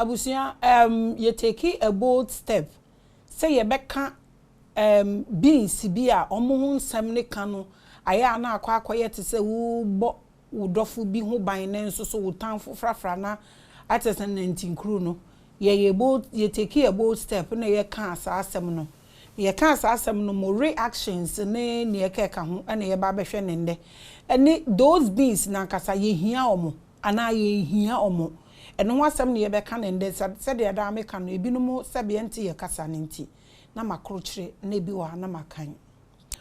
abusia you take a bold step say ye beka beings bi a omo hu nsam ne ka no aya na akwa te se wo bo wo dofo bi hu ban ne nso so wo tanfo frafra na atese 19 kru no ye bold ye take a bold step na ye ka asa asem no ye ka asa asem no mo reactions ne ye ka ho na ye ba behwe ne nde ene those beings na kasa ye hia omo ana ye hia omo eno wasem ne ye be ka ne nde se de da me ka no ebinumu se be enti ye kasa ne nti na makrochire na ebi wa na makan.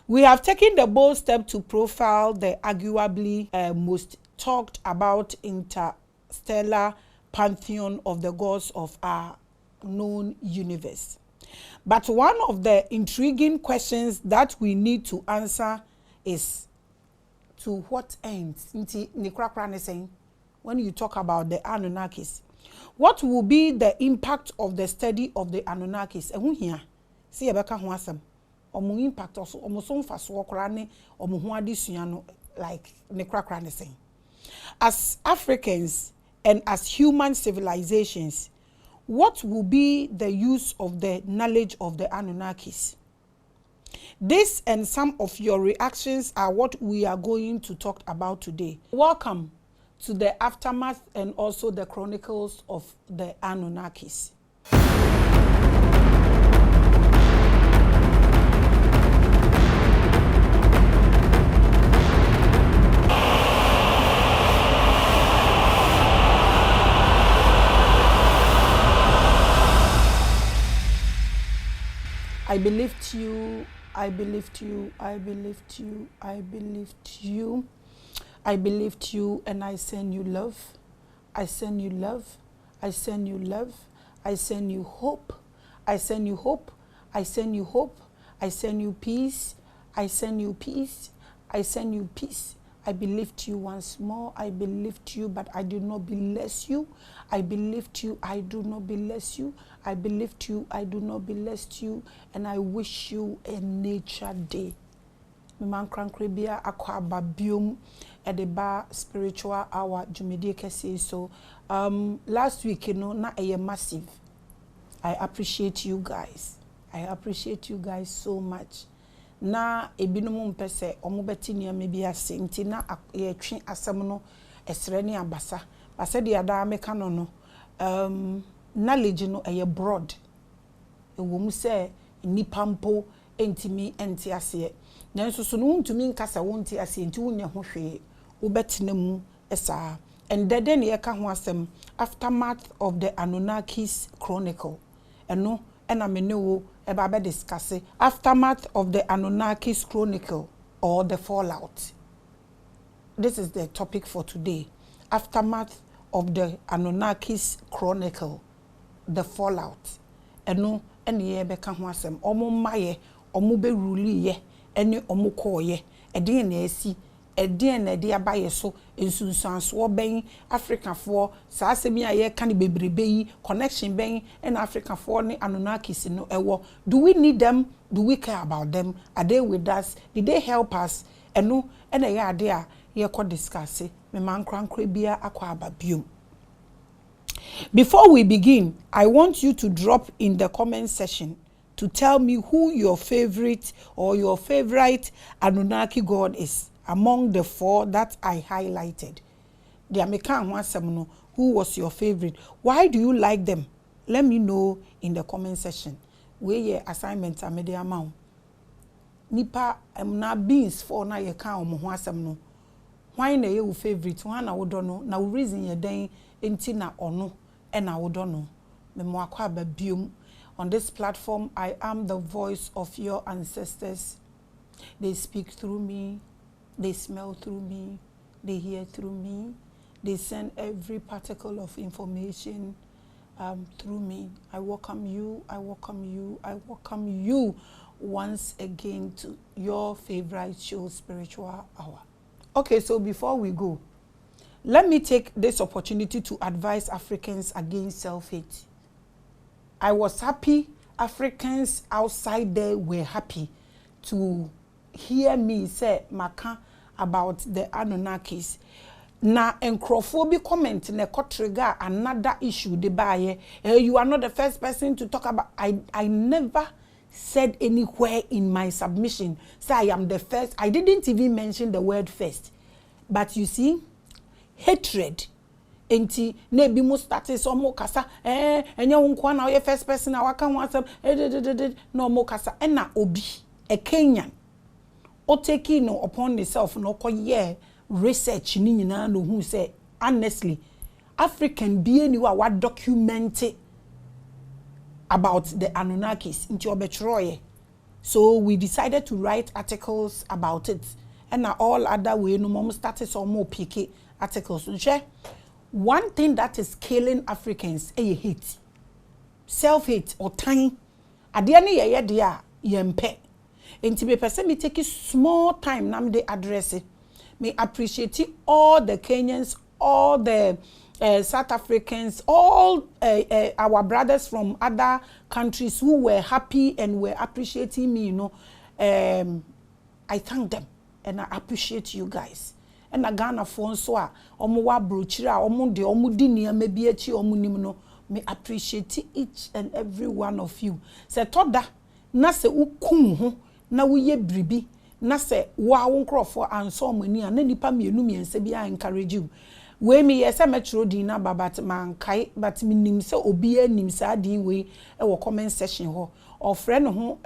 We have taken the bold step to profile the arguably most talked about interstellar pantheon of the gods of our known universe. But one of the intriguing questions that we need to answer is to what ends? When you talk about the ANUNNAKIS, what will be the impact of the study of the ANUNNAKIS? Here, see Rebecca Huasam, or impact also, almost so fast walk running, or Muhuadisuano, like Nekrakran saying. As Africans and as human civilizations, what will be the use of the knowledge of the ANUNNAKIS? This and some of your reactions are what we are going to talk about today. Welcome to the aftermath and also the chronicles of the ANUNNAKIS. I believed you, I believed you, I believed you, I believed you, I believed you, and I send you love, I send you love, I send you love, I send you hope, I send you hope, I send you hope, I send you peace, I send you peace, I send you peace. I believed you once more. I believed you, but I did not bless you. I believed you, I do not bless you. I believed you, I do not bless you. And I wish you a nature day. Man krankrebia akwa babium edeba spiritual hour jumedie kese. So last week, you know, na a massive. I appreciate you guys. I appreciate you guys so much. Na ebinumu mpese omubeti ni amebi ase nti na ye twe asem no esre ne abasa basa de ada ameka no no knowledge no eye broad ewom se nipa mpo entimi enti ase nanso so no ntumi nkasa wonti ase nti wonya ho hwe wobetena mu esa and then ye ka ho asem aftermath of the ANUNNAKIS chronicle eno ena menewo eba be discuss aftermath of the ANUNNAKIS chronicle or the fallout. This is the topic for today. Aftermath of the ANUNNAKIS chronicle, the fallout. Eno ene ye be ka ho asem omo maye omo be ruli ye ene omo ko ye ede na esi ede na de abaye so ensunsanso ben Africa for sa asemi aye kan bebrebe yi connection ben and Africa for ne ANUNNAKIS no ewo. Do we need them? Do we care about them? Are they with us? Did they help us? Eno ene ya ade a ye ko discuss me man krankra bia akwa ababium. Before we begin, I want you to drop in the comment section to tell me who your favorite or your favorite Anunnaki god is among the 4 that I highlighted. The American one, who was your favorite? Why do you like them? Let me know in the comment section. Where your assignments are made amount. Nipa na beings for na ye kan omo ho asem no. Why na your favorite? Why na wodo no? Na reason ye den enti na ono e na wodo no. Me mo akwa ba biom. On this platform, I am the voice of your ancestors. They speak through me. They smell through me, they hear through me, they send every particle of information through me. I welcome you, I welcome you, I welcome you once again to your favorite show, Spiritual Hour. Okay, so before we go, let me take this opportunity to advise Africans against self-hate. I was happy, Africans outside there were happy to hear me say Maka about the ANUNNAKIS. na encrophobic comment na trigger another issue de baye. You are not the first person to talk about. I never said anywhere in my submission say I am the first. I didn't even mention the word first. But you see, hatred enti na ebi mo start so mo kasa enya wonkwa na o first person na waka wansam no mo kasa na obi a Kenyan o taking no upon himself no koye research ni nyina no hu say honestly African be anywhere what document about the ANUNNAKIS into obetroye. So we decided to write articles about it and all other way no mom started some more picky articles. One thing that is killing Africans is hate. Self-hate or time. At the end of the year, yempe. And to be person, me take a small time now me address it. Me appreciate all the Kenyans, all the South Africans, all our brothers from other countries who were happy and were appreciating me, you know. I thank them and I appreciate you guys. And a Ghana phone so omo wa brochira omo de omo di niam bi achi omo nim no me appreciate each and every one of you. Se toda na se ukum ho na wo ye bribi na se wa wo nkrofo anso omani na nipa mienu miense bi a encourage you. We me yesa metro din na babat man kai but me nim se obi anim sa din we e wo comment section ho or friend ho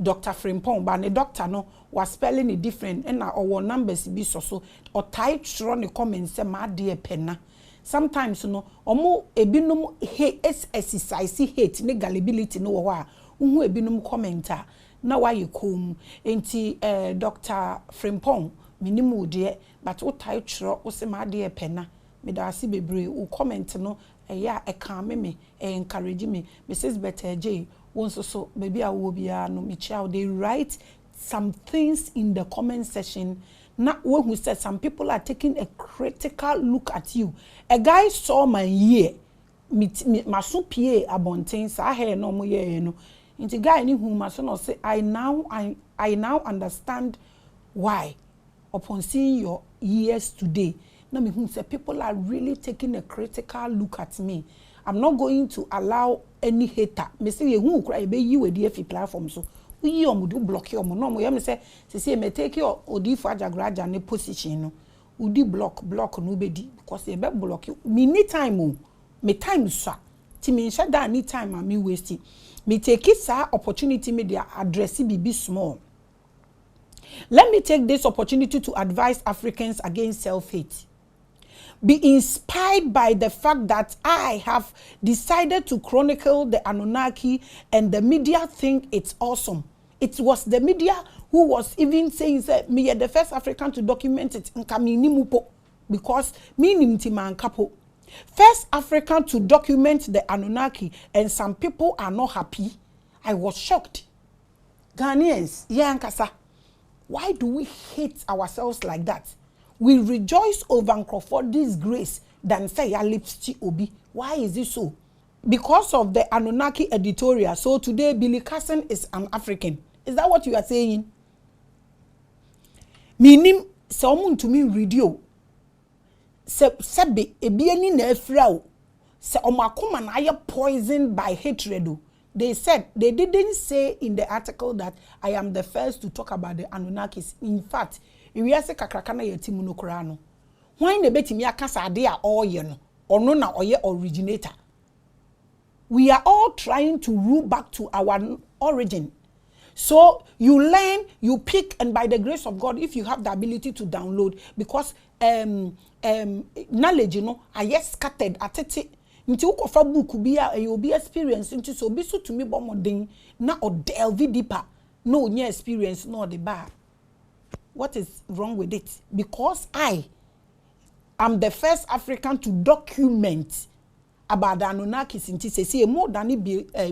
Dr. Frimpong ba ne doctor no was spelling it different and our numbers be so or type strong the comments say ma de penna. Sometimes no omo ebinom hate exercise hate ne gullibility no wa hu ebinom commenter na why you come enti Dr. Frimpong minimu de but o type tro o say ma de penna me da si bebre o comment no ya e kan me encourage me Mrs. Better J once so baby I will be no me child they write some things in the comment section. Not one who said some people are taking a critical look at you. A guy saw my ear, my supie abontain, sa hair no more ye no. Into guy ni who my son say I now understand why. Upon seeing your ears today, now me who say people are really taking a critical look at me. I'm not going to allow any hater. Me say who cry be you a DFE platform so. We do block your no mo yam say me take your odi for ajagraja ne position no udi block no be di because e be block you me need time o me time so ti me nhyɛ da any time am me waste me take it sa opportunity me dia address be small. Let me take this opportunity to advise Africans against self-hate. Be inspired by the fact that I have decided to chronicle the Anunnaki and the media think it's awesome. It was the media who was even saying that me the first African to document it because me nimtima kapo. First African to document the Anunnaki and some people are not happy. I was shocked. Ghanaians, yankasa. Why do we hate ourselves like that? We rejoice over Crawford's grace than say ya lips obi. Why is it so? Because of the Anunnaki editorial. So today Billy Carson is an African. Is that what you are saying? Minim someone to me radio. Sebe ebieni na efrao. Se omakoma na aye poisoned by hatred. They said they didn't say in the article that I am the first to talk about the Anunnakis. In fact, we are say kakrakana yeti munokora no. Why na betimi akasa ade a all ye no? Ono na oye originator. We are all trying to root back to our origin. So you learn, you pick, and by the grace of God, if you have the ability to download, because knowledge, you know, are yes scattered at it. Nti ukofa book bia you be experience nti so be so to me bomodin na or delve deeper no new experience no the bar. What is wrong with it? Because I am the first African to document about the Anunnakis nti say more than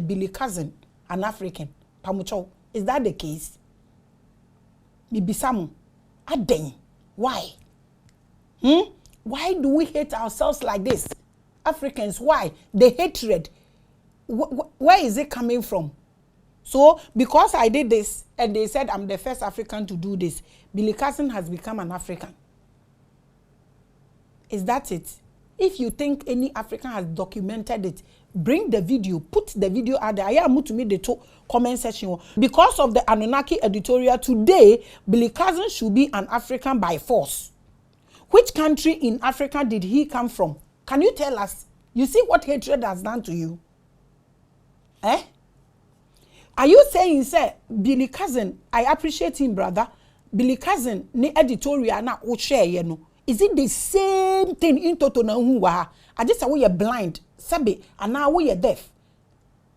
Billy Cousin, an African. Pamucho, is that the case? Bibisamu aden. Why? Why do we hate ourselves like this? Africans, why? The hatred. Where is it coming from? So, because I did this, and they said I'm the first African to do this, Billy Carson has become an African. Is that it? If you think any African has documented it, bring the video, put the video out there. I am to me the comment section. Because of the Anunnaki editorial today, Billy Cousin should be an African by force. Which country in Africa did he come from? Can you tell us? You see what hatred has done to you? Eh? Are you saying, say, Billy Cousin, I appreciate him, brother. Billy Cousin, ni editorial na o share, you know. Is it the same thing in toto na huwa? I just say we are blind, sabi, and now we are deaf.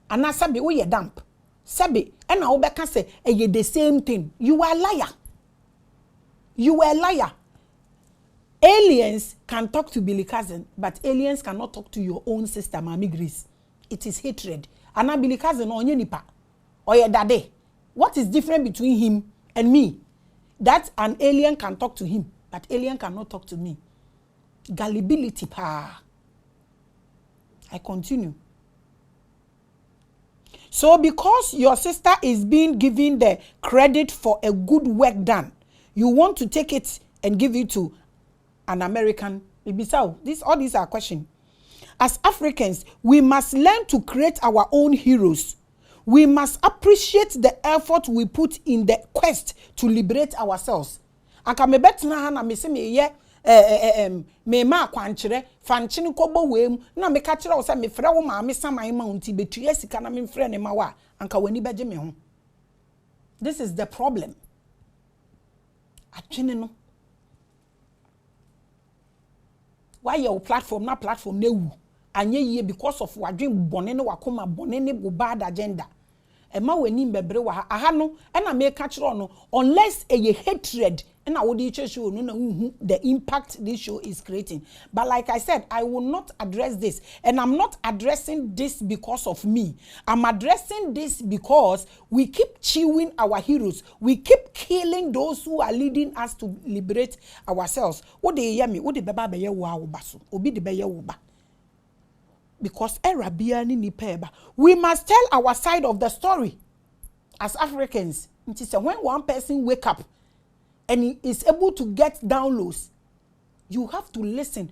And now sabi we are damp. Sabi, and now Obeka say, ye the same thing. You are a liar. You are a liar. Aliens can talk to Billy Cousin, but aliens cannot talk to your own sister, Maame Grace. It is hatred. And now Billy Cousin onye nipa. Or your daddy. What is different between him and me? That an alien can talk to him, but alien cannot talk to me. Gullibility pa. I continue. So because your sister is being given the credit for a good work done, you want to take it and give it to an American. All these are questions. As Africans, we must learn to create our own heroes. We must appreciate the effort we put in the quest to liberate ourselves. Aka me betina ha na me se me ye me ma kwankyere fanchene kobo wem na me ka kire wo se me frɛ wo maame saman ma unti betua sika na me frɛ ne ma wa anka wani beje me ho. This is the problem. Atwene no. Why your platform na platform na wu anye ye because of wadwen bone ne wakoma bone ne bad agenda. Ema weni mbebre wa aha no na me ka kire no unless a hatred na wo dey show no na the impact this show is creating. But like I said, I will not address this, and I'm not addressing this because of me. I'm addressing this because we keep chewing our heroes. We keep killing those who are leading us to liberate ourselves. What dey hear me? What dey baba be ye wo awobaso? Obi dey be ye wo ba. Because we must tell our side of the story as Africans. It is when one person wake up and he is able to get downloads, you have to listen.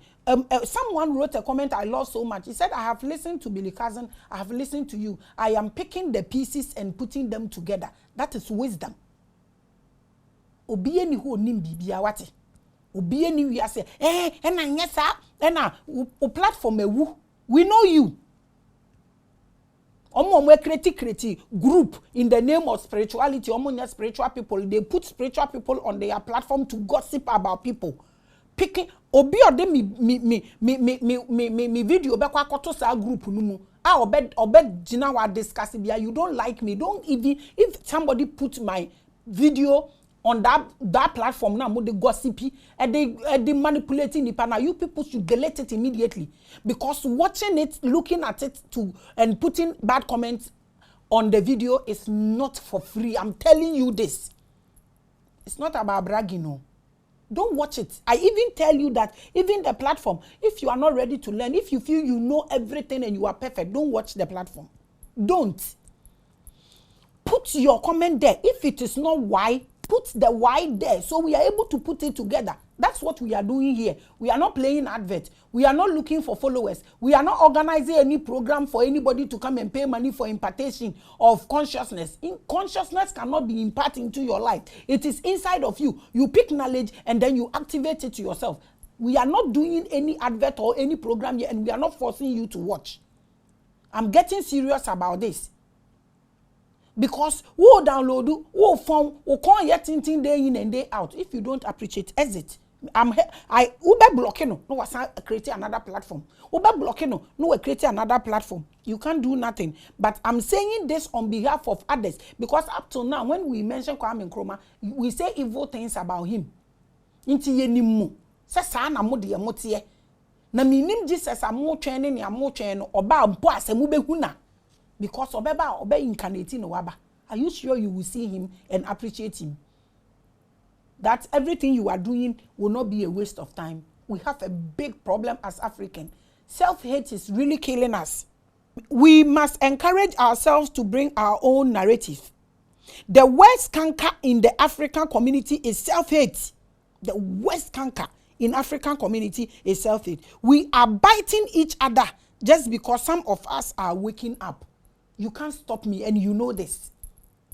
Someone wrote a comment I love so much. He said, I have listened to Billy Cousin, I have listened to you. I am picking the pieces and putting them together. That is wisdom. Obiye ni ho nim bibia wate. Obiye ni wi ase, ena nyesa, ena o platform ewu. We know you. Create group in the name of spirituality. Spiritual people. They put spiritual people on their platform to gossip about people. Picking obi ode me video be kwa koto sa group numu. Obed jina wa discuss bia. You don't like me. Don't even if somebody put my video on that platform now, they gossipy and they manipulating the panel. You people should delete it immediately, because watching it, looking at it and putting bad comments on the video is not for free. I'm telling you this. It's not about bragging, no. Don't watch it. I even tell you that even the platform, if you are not ready to learn, if you feel you know everything and you are perfect, don't watch the platform. Don't. Put your comment there. If it is not why, put the why there so we are able to put it together. That's what we are doing here. We are not playing advert. We are not looking for followers. We are not organizing any program for anybody to come and pay money for impartation of consciousness. Consciousness cannot be imparted into your life. It is inside of you. You pick knowledge and then you activate it to yourself. We are not doing any advert or any program here, and we are not forcing you to watch. I'm getting serious about this. Because who download, who phone, who can't yet tinting day in and day out. If you don't appreciate, exit. I Uber blocking no was creating another platform. Uber blocking no creating another platform. You can't do nothing. But I'm saying this on behalf of others, because up to now, when we mention Kwame Nkrumah, we say evil things about him. Inti ye nimu. Sasa na mudi ya motie. Na minim Jesus amu training ni amu training oba mpo asemu behuna. Because obeba obe incarnating waba. Are you sure you will see him and appreciate him? That everything you are doing will not be a waste of time. We have a big problem as Africans. Self-hate is really killing us. We must encourage ourselves to bring our own narrative. The worst canker in the African community is self-hate. The worst canker in African community is self-hate. We are biting each other just because some of us are waking up. You can't stop me, and you know this.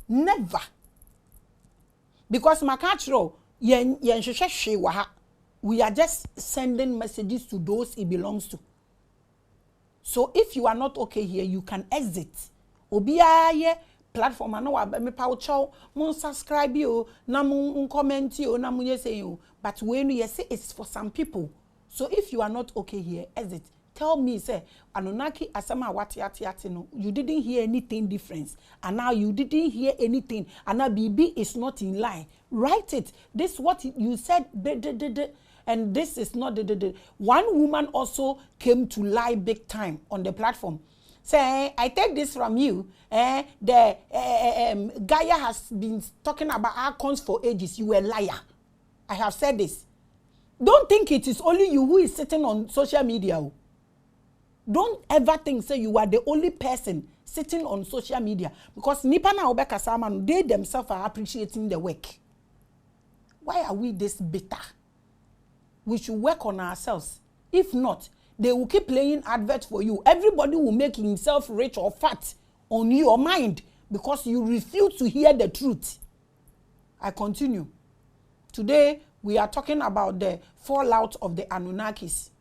Never. Because we are just sending messages to those it belongs to. So if you are not okay here, you can exit. Obiya ye platform ano wa me pa chow mun subscribe you, na mun comment you, na mun say you. But when you say it's for some people. So if you are not okay here, exit. Tell me, say, Anunnaki asama wati no. You didn't hear anything different. And now you didn't hear anything. And now BB is not in line. Write it. This is what you said. And this is not One woman also came to lie big time on the platform. Say, I take this from you. Gaia has been talking about icons for ages. You were a liar. I have said this. Don't think it is only you who is sitting on social media. Don't ever think say you are the only person sitting on social media, because nipa na obeka samanu, they themselves are appreciating the work. Why are we this bitter? We should work on ourselves. If not, they will keep playing adverts for you. Everybody will make himself rich or fat on your mind because you refuse to hear the truth. I continue. Today we are talking about the fallout of the Anunnakis.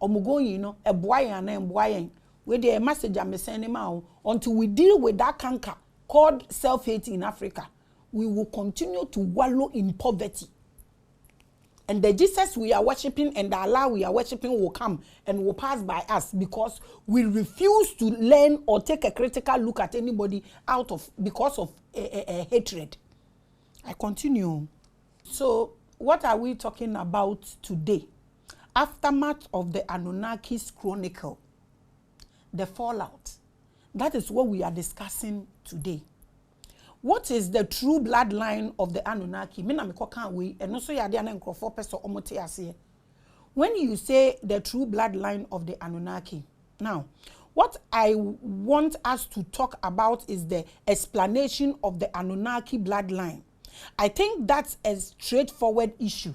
Omugoyi, you know, a boy and a boy, with the message I'm sending out until we deal with that canker called self-hate in Africa. We will continue to wallow in poverty. And the Jesus we are worshiping and the Allah we are worshiping will come and will pass by us because we refuse to learn or take a critical look at anybody because of hatred. I continue. So, what are we talking about today? Aftermath of the Anunnakis Chronicle, the fallout. That is what we are discussing today. What is the true bloodline of the Anunnaki? When you say the true bloodline of the Anunnaki, now, what I want us to talk about is the explanation of the Anunnaki bloodline. I think that's a straightforward issue.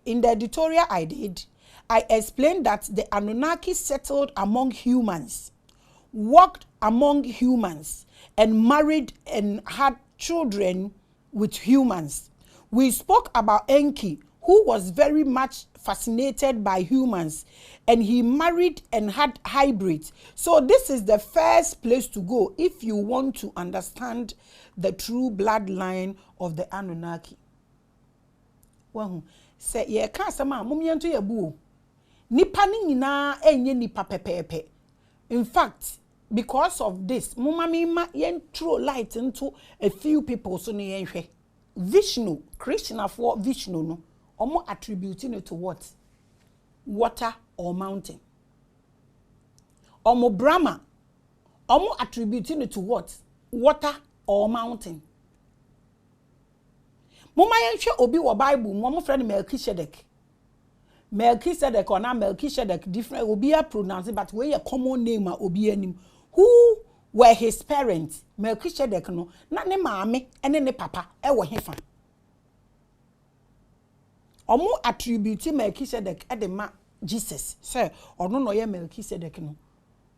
In the editorial I did, I explained that the Anunnaki settled among humans, walked among humans, and married and had children with humans. We spoke about Enki, who was very much fascinated by humans, and he married and had hybrids. So this is the first place to go if you want to understand the true bloodline of the Anunnaki. Well, say ye can't sama mumiento ye buo. Nipa ni nyina enye nipa pepepe. In fact, because of this, mumamima yen throw light into a few people so ne yenhwe. Vishnu, Krishna for Vishnu no, omo attributing it to what? Water or mountain. Omo Brahma, omo attributing it to what? Water or mountain. Muma yenhwe obi wo Bible, momo friend Melchizedek. Melchizedek or na Melchizedek different obi a pronounce it, but we a common name obi anim. Who were his parents? Melchizedek no, na ne maame ene ne papa e wo hefa. Omo attribute Melchizedek e de ma Jesus. Say ono no ye Melchizedek no.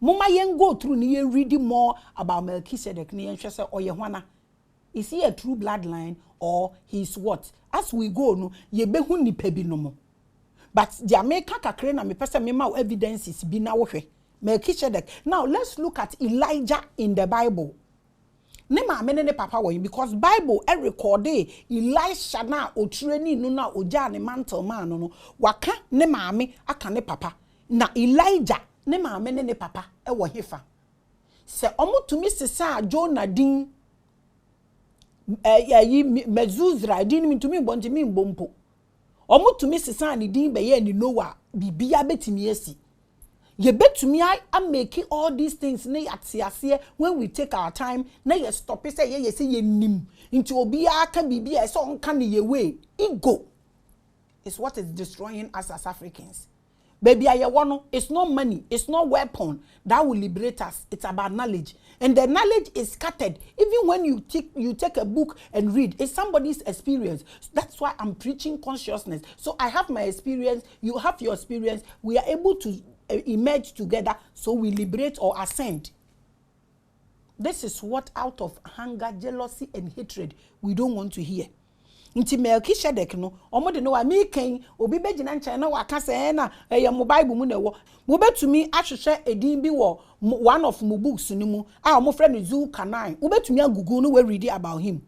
Muma yen go through ni yen read more about Melchizedek ni yen hwe say oye hwana. Is he a true bloodline or he's what? As we go no, ye behu nipa bi no mo. But the American kakre na me pesa me ma evidences bi na wo hwe. Melchizedek. Now let's look at Elijah in the Bible. Ne maame ne papa wo because Bible e record Elisha na otreni no na oja ne mantle man no waka ne maame aka ne papa na Elijah ne maame ne papa e wo hefa se omutumi sesa Jonah din Mezuzra din mitumi bonje mi mbompo omutumi sesa ni din be ye ni Noah bibia betimi asi ye betumi I make all these things na yatiase when we take our time na ye stop say ye say ye nim into obi aka bibia so onka ne ye way ego is what is destroying us as Africans. Baby, I want it's not money, it's not weapon that will liberate us. It's about knowledge. And the knowledge is scattered. Even when you take a book and read, it's somebody's experience. That's why I'm preaching consciousness. So I have my experience, you have your experience. We are able to emerge together so we liberate or ascend. This is what out of hunger, jealousy, and hatred we don't want to hear. Inti Melchizedek no omo de no wa mi kan obi begina nche na waka se na mo Bible mu na wo mo betumi ahwehwe edin bi wo one of my books ni mu a omo frɛ no Zulkarnain wo betumi agugu no we read about him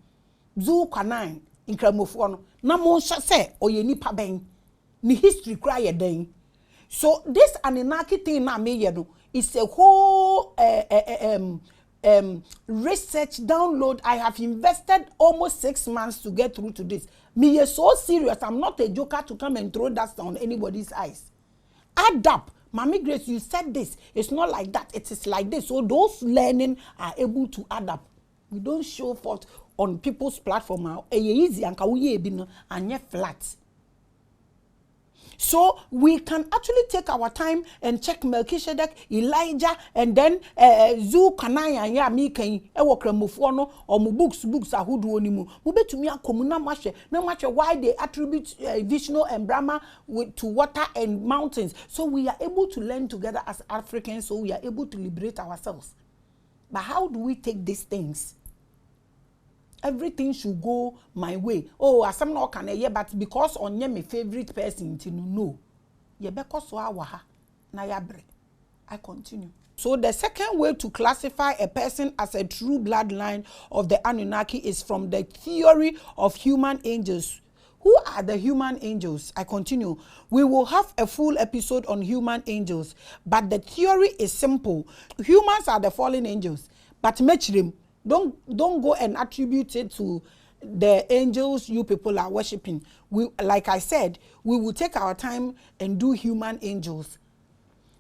Zulkarnain nkramofo no na mo hye se oye nipa ben ni history kra ye den. So this Anunnaki thing na me ye no is a whole research download. I have invested almost 6 months to get through to this. Me is so serious. I'm not a joker to come and throw dust on anybody's eyes. Add up. Maame Grace, you said this. It's not like that. It is like this. So those learning are able to add up. We don't show forth on people's platform. Easy and flat. So we can actually take our time and check Melchizedek, Elijah, and then Zulkarnain and ya mi kan e wo kramofo no or mu books ahudu oni mu betumi akomuna mahwe why they attribute Vishnu and Brahma to water and mountains. So we are able to learn together as Africans, so we are able to liberate ourselves. But how do we take these things? Everything should go my way. Oh, as I'm not can hear, but because on my favorite person, no. Ye because so awaha na yabre. I continue. So the second way to classify a person as a true bloodline of the Anunnaki is from the theory of human angels. Who are the human angels? I continue. We will have a full episode on human angels, but the theory is simple. Humans are the fallen angels, but them. Don't go and attribute it to the angels you people are worshiping. We, like I said, we will take our time and do human angels.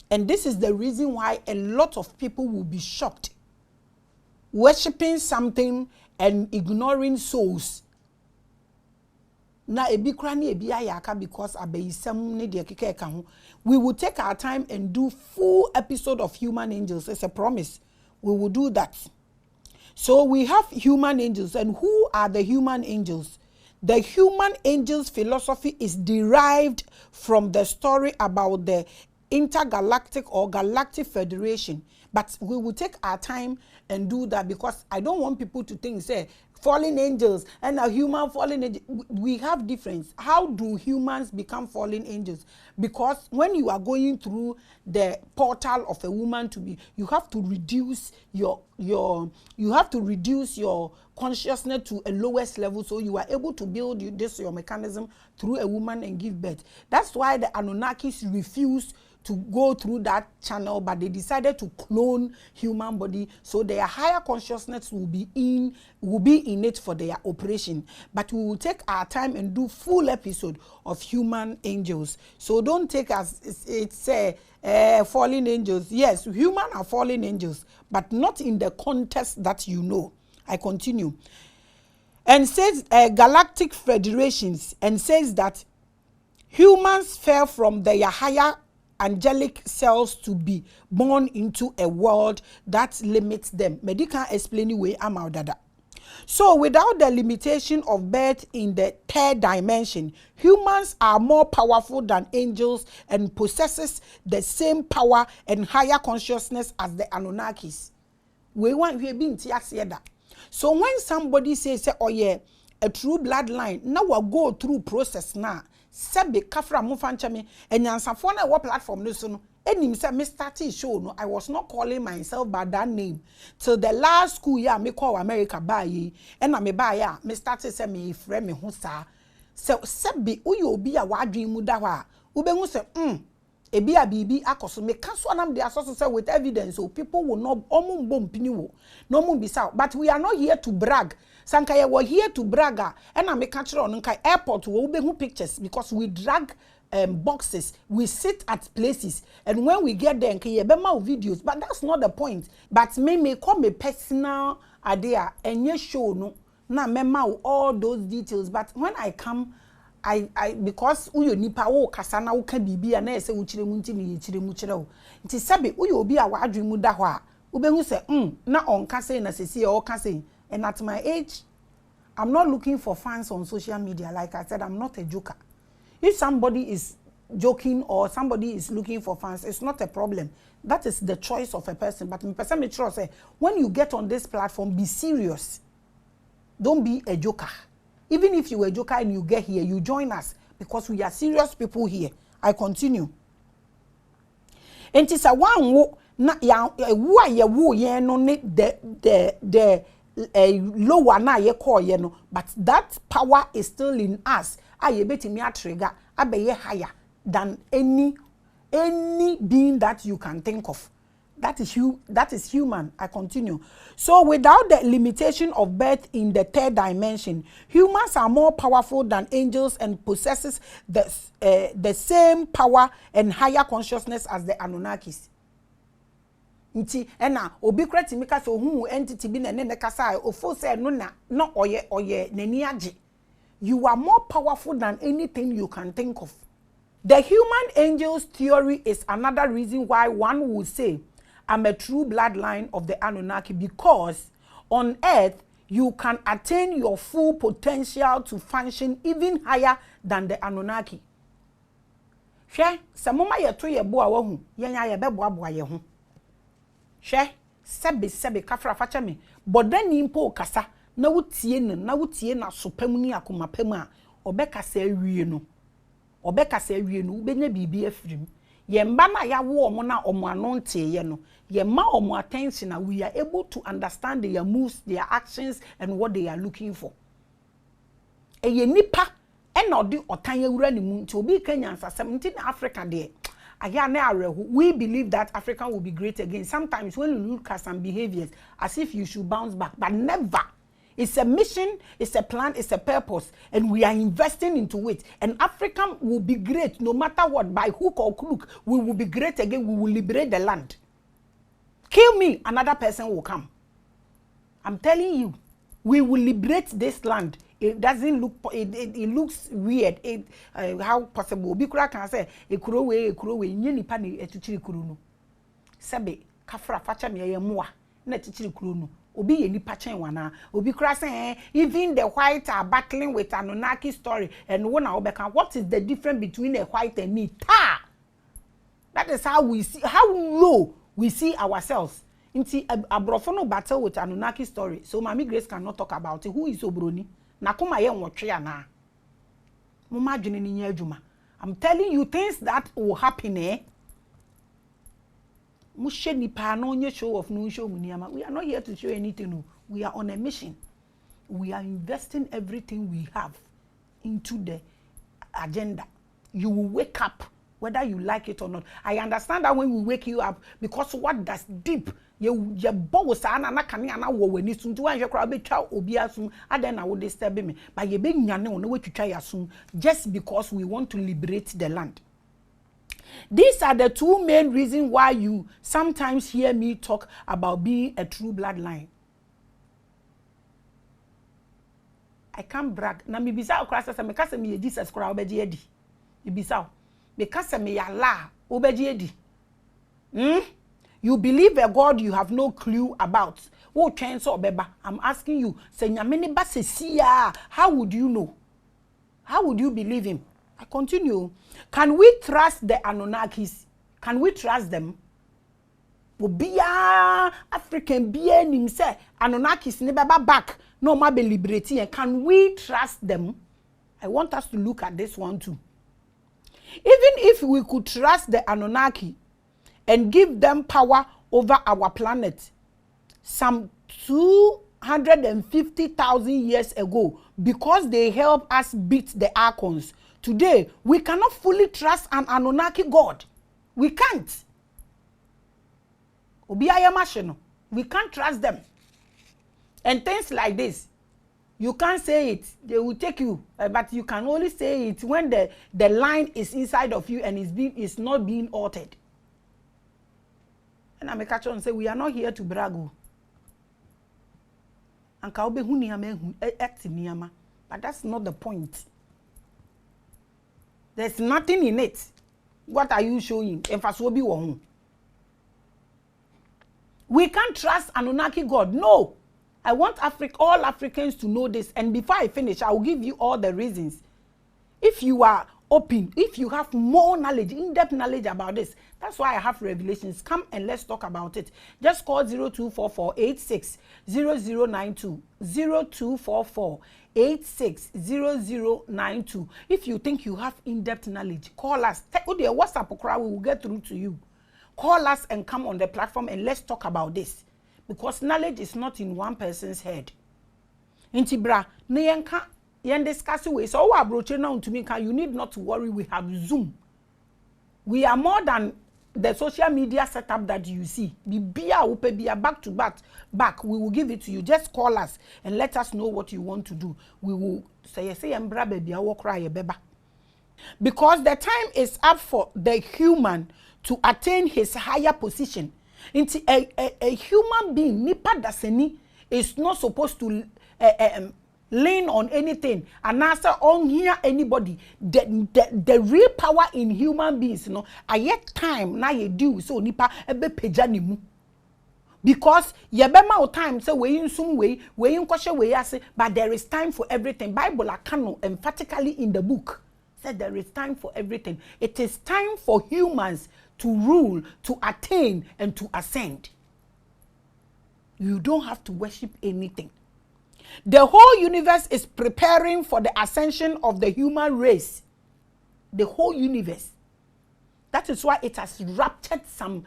And this is the reason why a lot of people will be shocked. Worshiping something and ignoring souls. Na ebi krani ebi ayaka because abeisam ne de keke ka ho. We will take our time and do full episode of human angels. It's a promise. We will do that. So we have human angels. And who are the human angels? The human angels philosophy is derived from the story about the intergalactic or galactic federation. But we will take our time and do that because I don't want people to think, say, fallen angels and a human fallen angel. We have difference. How do humans become fallen angels? Because when you are going through the portal of a woman to be, you have to reduce your consciousness to a lowest level, so you are able to build your mechanism through a woman and give birth. That's why the Anunnakis refused to go through that channel, but they decided to clone human body, so their higher consciousness will be in it for their operation. But we will take our time and do full episode of human angels. So don't take as it's fallen angels. Yes, human are fallen angels, but not in the context that you know. I continue. And says galactic federations, and says that humans fell from their higher angelic cells to be born into a world that limits them. Medical explain way dada. So without the limitation of birth in the third dimension, humans are more powerful than angels and possesses the same power and higher consciousness as the Anunnakis. We want we be that. So when somebody says, oh yeah, a true bloodline, now we go through process now. Sebe kafra mufanchame enyansafo na wo platform no so no enim se me start show no I was not calling myself by that name till the last school year me call America ba yi e na me ba ya me start say me frɛ me ho saa sebe uyo obi a wadwen mu da ho a wo be hu se ebi a bibi akoso me kaso anam de asoso say with evidence, so people will not omumbo mpini wo no mu bisa. But we are not here to brag. Sanka ye were here to brag, and I make catch on airport we be pictures because we drag boxes, we sit at places, and when we get there, be videos. But that's not the point. But me call me personal idea and you show no na mema all those details. But when I come, I because uyo nipa wo kasa na wo ka bibia na ese wo kire mu nti ne kire mu kire wo nti sabe uyo obi a wadwe mu da ho a wo behu se na on kasa na sesi e o kasa and at my age I'm not looking for fans on social media. Like I said, I'm not a joker. If somebody is joking or somebody is looking for fans, it's not a problem. That is the choice of a person. But person make sure say when you get on this platform, be serious. Don't be a joker. Even if you were a joker and you get here, you join us because we are serious people here. I continue. And it's a one wo na ya wo ye wo ye no ne the lower na ye call ye no, but that power is still in us. Aye betimi atrigger abeye higher than any being that you can think of. That is human. I continue. So without the limitation of birth in the third dimension, humans are more powerful than angels and possesses the same power and higher consciousness as the Anunnakis. Nti ena obi kreti mika so hu entity bi na ne kasa ofo say no na oye nani age. You are more powerful than anything you can think of. The human angels theory is another reason why one would say I'm a true bloodline of the Anunnaki, because on earth you can attain your full potential to function even higher than the Anunnaki. She samoma ye to ye bo a wahu yenya ye beboaboa ye ho. She sebe kafra facha me bodani mpo kasa na wutie na sopam ni akomapam a obekasa awie no ubenya bibi afrim ye mba na ya wo omo na omo anonte ye no ye ma omo attention na we are able to understand their moves, their actions and what they are looking for. Eye nipa ena odi otan awura ni mu nti obi kanya ansasem nti na Africa de aya na arehu. We believe that Africa will be great again. Sometimes when you look at some behaviors as if you should bounce back, but never. It's a mission, it's a plan, it's a purpose, and we are investing into it. And Africa will be great no matter what, by hook or crook. We will be great again. We will liberate the land. Kill me, another person will come. I'm telling you, we will liberate this land. It doesn't look, it looks weird. How possible? Bikura can say, Ekurowe, nyeni pani etuchiri kuruno. Sebe, kafra facha mi ye mua, na etuchiri kuruno. Obi ye nipa chen wana. Obi kura say, even the white are battling with Anunnaki story. And what is the difference between a white and me? Ta! That is how we see, how low we see ourselves. Inti abrofono battle with Anunnaki story. So Maame Grace cannot talk about it. Who is Obroni? Nakuma ye nwotwe na. Mama dwene ni nya adwuma. I'm telling you things that will happen Mushe nipa na onye show of no show muniama. We are not here to show anything. No. We are on a mission. We are investing everything we have into the agenda. You will wake up whether you like it or not. I understand that when we wake you up, because what that's deep, you bow sana na kani ana wo weni suntu anje kra be twa obi asum aden na wo disturb me, but ye be nyane ono we twitwa yasum just because we want to liberate the land. These are the two main reasons why you sometimes hear me talk about being a true bloodline. I can't brag. Na mi bisa okra sasa me kasa me Jesus kra obeje edi. Mi bisa me kasa me ya la obeje edi. You believe a God you have no clue about. Wo twen so obeba. I'm asking you, say nyame ne ba sesia, how would you know? How would you believe him? I continue. Can we trust the Anunnakis? Can we trust them? Obia African bia nim say Anunnakis ne baba back no ma be liberating. Can we trust them? I want us to look at this one too. Even if we could trust the Anunnaki and give them power over our planet some 250,000 years ago, because they helped us beat the Archons, today we cannot fully trust an Anunnaki God. We can't. We can't trust them. And things like this, you can't say it. They will take you, but you can only say it when the line is inside of you and it's not being altered. And I make a and say, we are not here to brag. But that's not the point. There's nothing in it. What are you showing? We can't trust Anunnaki God. No. I want all Africans to know this. And before I finish, I will give you all the reasons. If you are open, if you have more knowledge, in-depth knowledge about this, that's why I have revelations. Come and let's talk about it. Just call 0244-860092. 0244-860092. If you think you have in-depth knowledge, call us. WhatsApp, we will get through to you. Call us and come on the platform and let's talk about this. Because knowledge is not in one person's head. Inti bra, neyenka, yen discuss way. So our broche now to me, you need not to worry. We have Zoom. We are more than the social media setup that you see. Be back to back. We will give it to you. Just call us and let us know what you want to do. We will say embra baby, I will cry a beba. Because the time is up for the human to attain his higher position. Into a human being, nipa daseni, is not supposed to lean on anything and answer on here anybody. The real power in human beings, I yet time na ye do so nipa ebe pejanimu. Because yebema o time say we in some way, we in kwashe we ase, but there is time for everything. Bible akano emphatically in the book said there is time for everything. It is time for humans to rule, to attain, and to ascend. You don't have to worship anything. The whole universe is preparing for the ascension of the human race. The whole universe. That is why it has raptured some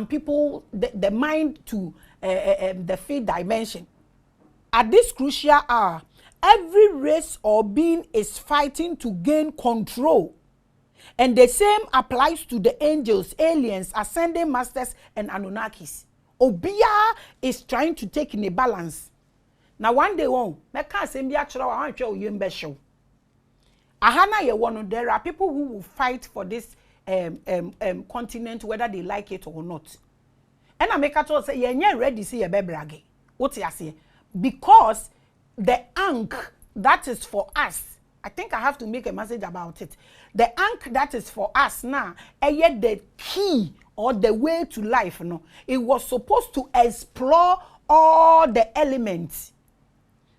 people, the mind to the fifth dimension. At this crucial hour, every race or being is fighting to gain control. And the same applies to the angels, aliens, ascending masters, and Anunnakis. Obia is trying to take in a balance. Now one day one, there are people who will fight for this continent, whether they like it or not. And I make a say, you're ready to see a baby. What you say? Because the ankh that is for us, I think I have to make a message about it. The ankh that is for us now, and yet the key or the way to life, it was supposed to explore all the elements.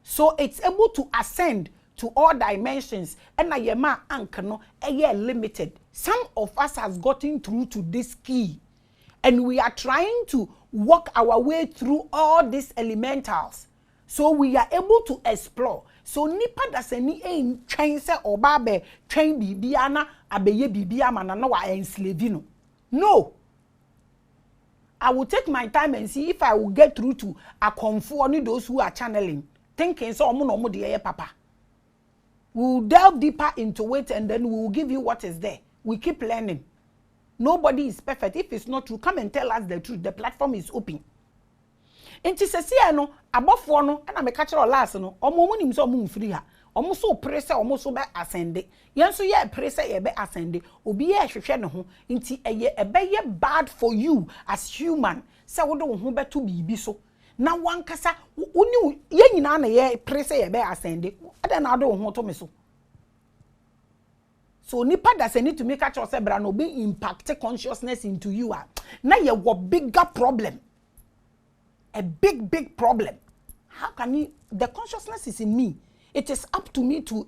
So it's able to ascend to all dimensions. And I am ankh limited. Some of us has gotten through to this key. And we are trying to walk our way through all these elementals. So we are able to explore. So nipa daseni train se obabe train bibiana abeye bibia manana wa enslavino. No. I will take my time and see if I will get through to a only those who are channeling, thinking so omo de papa. We will delve deeper into it and then we will give you what is there. We keep learning. Nobody is perfect. If it's not true, come and tell us the truth. The platform is open. Enti sesi no abofo no na me catch all last no omo munim so omo free ha omo so prese omo so be ascende yen so ye prese ye be ascende obi ye hwehwe ne ho enti eye ebe ye bad for you as human se wo de wo ho beto bibi so na wankasa uni ye nyina na ye prese ye be ascende ade na ade wo ho to me so nipa does need to make catch yourself bra no be impact consciousness into you na ye wo bigger problem. A big problem. How can you? The consciousness is in me. It is up to me to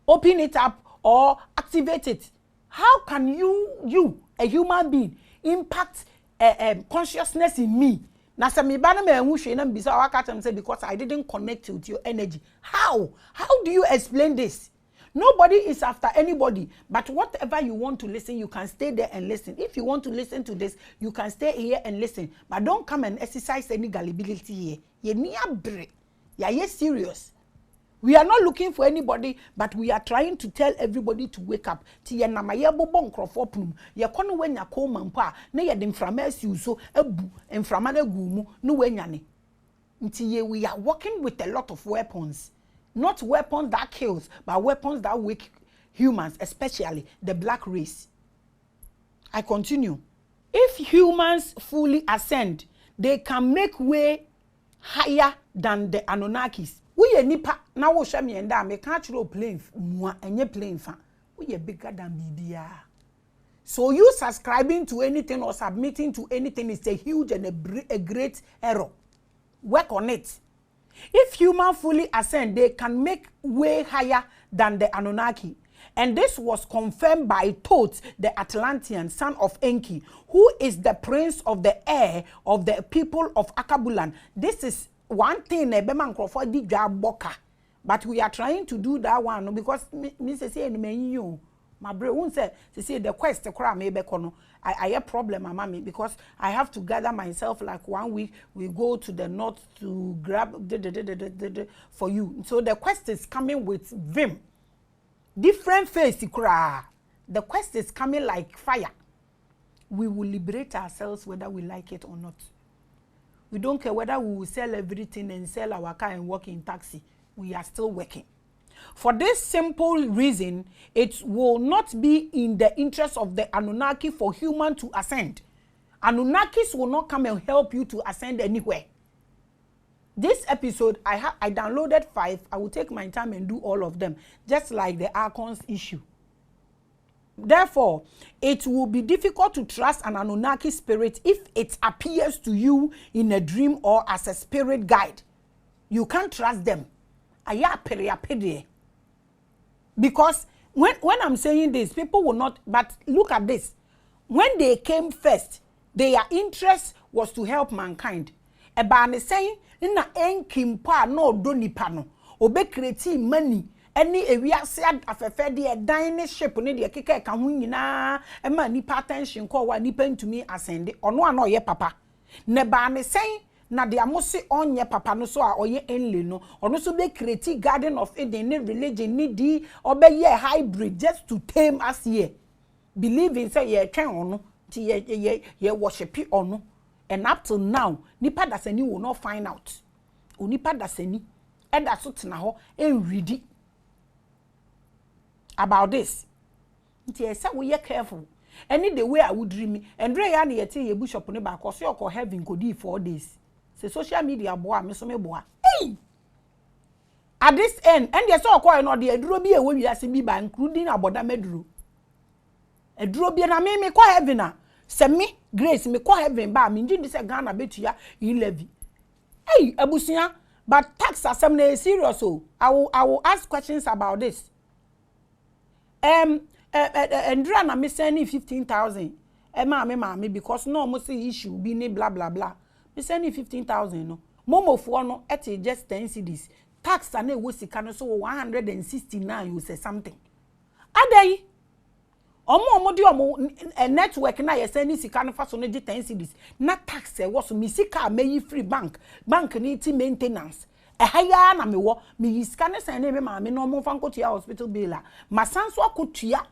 open it up or activate it. How can you, a human being, impact consciousness in me? Because I didn't connect with your energy. How? How do you explain this? Nobody is after anybody, but whatever you want to listen, you can stay there and listen. If you want to listen to this, you can stay here and listen. But don't come and exercise any gullibility here. You're serious. We are not looking for anybody, but we are trying to tell everybody to wake up. Ti na mayebo bon krofopum. Ye kono wenya ko mampa na ye dem frames you so ebu enframa na gumu no wenya ne. Nti we are working with a lot of weapons. Not weapons that kills, but weapons that wake humans, especially the black race. I continue. If humans fully ascend, they can make way higher than the Anunnakis. We nipa na wo hwe me nda me ka chiro plane mua enye plane fa we are bigger than BBR. So you subscribing to anything or submitting to anything is a huge and a great error. Work on it. If humans fully ascend, they can make way higher than the Anunnaki. And this was confirmed by Thoth, the Atlantean, son of Enki, who is the prince of the air of the people of Akebulan. This is one thing, but we are trying to do that one because my brother said, "See the quest to cry maybe I have problem, mommy, because I have to gather myself like 1 week. We go to the north to grab for you. So the quest is coming with vim, different face. The quest is coming like fire. We will liberate ourselves whether we like it or not. We don't care whether we will sell everything and sell our car and work in taxi. We are still working. For this simple reason, it will not be in the interest of the Anunnaki for human to ascend. Anunnakis will not come and help you to ascend anywhere. This episode, I downloaded 5. I will take my time and do all of them, just like the Archons issue. Therefore, it will be difficult to trust an Anunnaki spirit if it appears to you in a dream or as a spirit guide. You can't trust them. Because when I'm saying this, people will not, but look at this. When they came first, their interest was to help mankind. Ebane saying, "Ina enkimpa no donipano, obe create money, any area said afefe de dine ship ne de keke ka ho nyina, e ma nipa attention call wa nipa ntumi ascend. Ono ano ye papa. Nebane saying na de amose onye papa no so a oye enle no ono so be create garden of Eden ne religion ni di obeye hybrid just to tame us here, believing say ye twen ono ti ye worship ono, and up till now nipa dasani will not find out. Onipa dasani e da so tena ho en ready about this. Nti e say we careful. Any the way I would dream and dre ya na ye tie ye bishop ne ba ko so your heaven go di 4 days. Say social media boa me so me boa. Hey! At this end, and yes, all quite not the eduro be a way as be by including aboda medru. A dro be na me kwa heaven na. Se me Grace me kwa heaven ba me ndi se Ghana betua in levy. Hey, abusia, but tax assembly is serious so. I will ask questions about this. Andrea na me sending 15,000. Me because no mo say issue be ni blah blah blah. Me sending 15,000 no. Momo for no at just 10 cedis. Tax na wo sika no so 169 you say something. Adai. Omo di omo network na ye sending sika no fa so no 10 cedis. Na tax e wo so me sika me free bank ni ti maintenance. Ehaya na me wo me sika ne send me maame no mo fa nkotua hospital bill a masanso akotua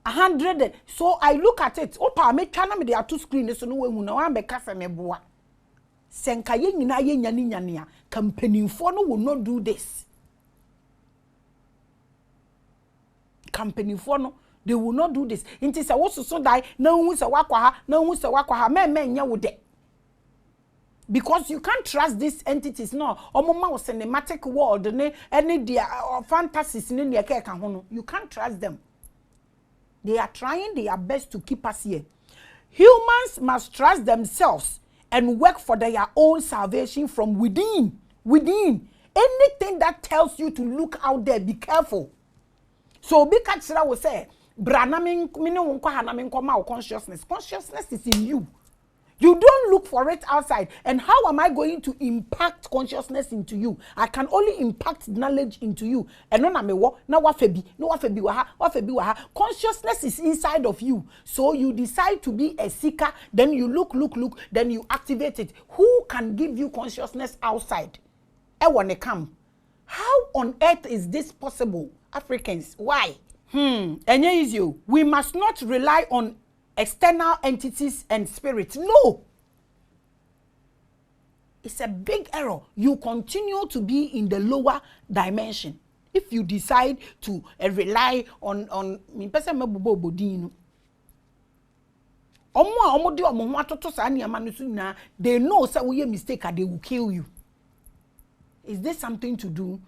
100. So I look at it. Opa me twa na me dey 2 screen so no wehu na wan be kasa me boa. Senka ye nyina ye nyane a company for no will not do this. Company for no, they will not do this. Inti se wo so die na hu se wakwa ha na hu se wakwa ha me nya wo de. Because you can't trust these entities no. Omoma was cinematic world ne any their fantasies ne ne ka ho no. You can't trust them. They are trying their best to keep us here. Humans must trust themselves and work for their own salvation from within. Within. Anything that tells you to look out there, be careful. So Bikachira will say, consciousness. Consciousness is in you. You don't look for it outside. And how am I going to impact consciousness into you? I can only impact knowledge into you. And no wafebi waha. Consciousness is inside of you. So you decide to be a seeker, then you look, then you activate it. Who can give you consciousness outside? Ewane come. How on earth is this possible? Africans, why? We must not rely on external entities and spirits. No. It's a big error. You continue to be in the lower dimension if you decide to rely on me person mabubo bodino. They know say we mistake and they will kill you. Is this something to do?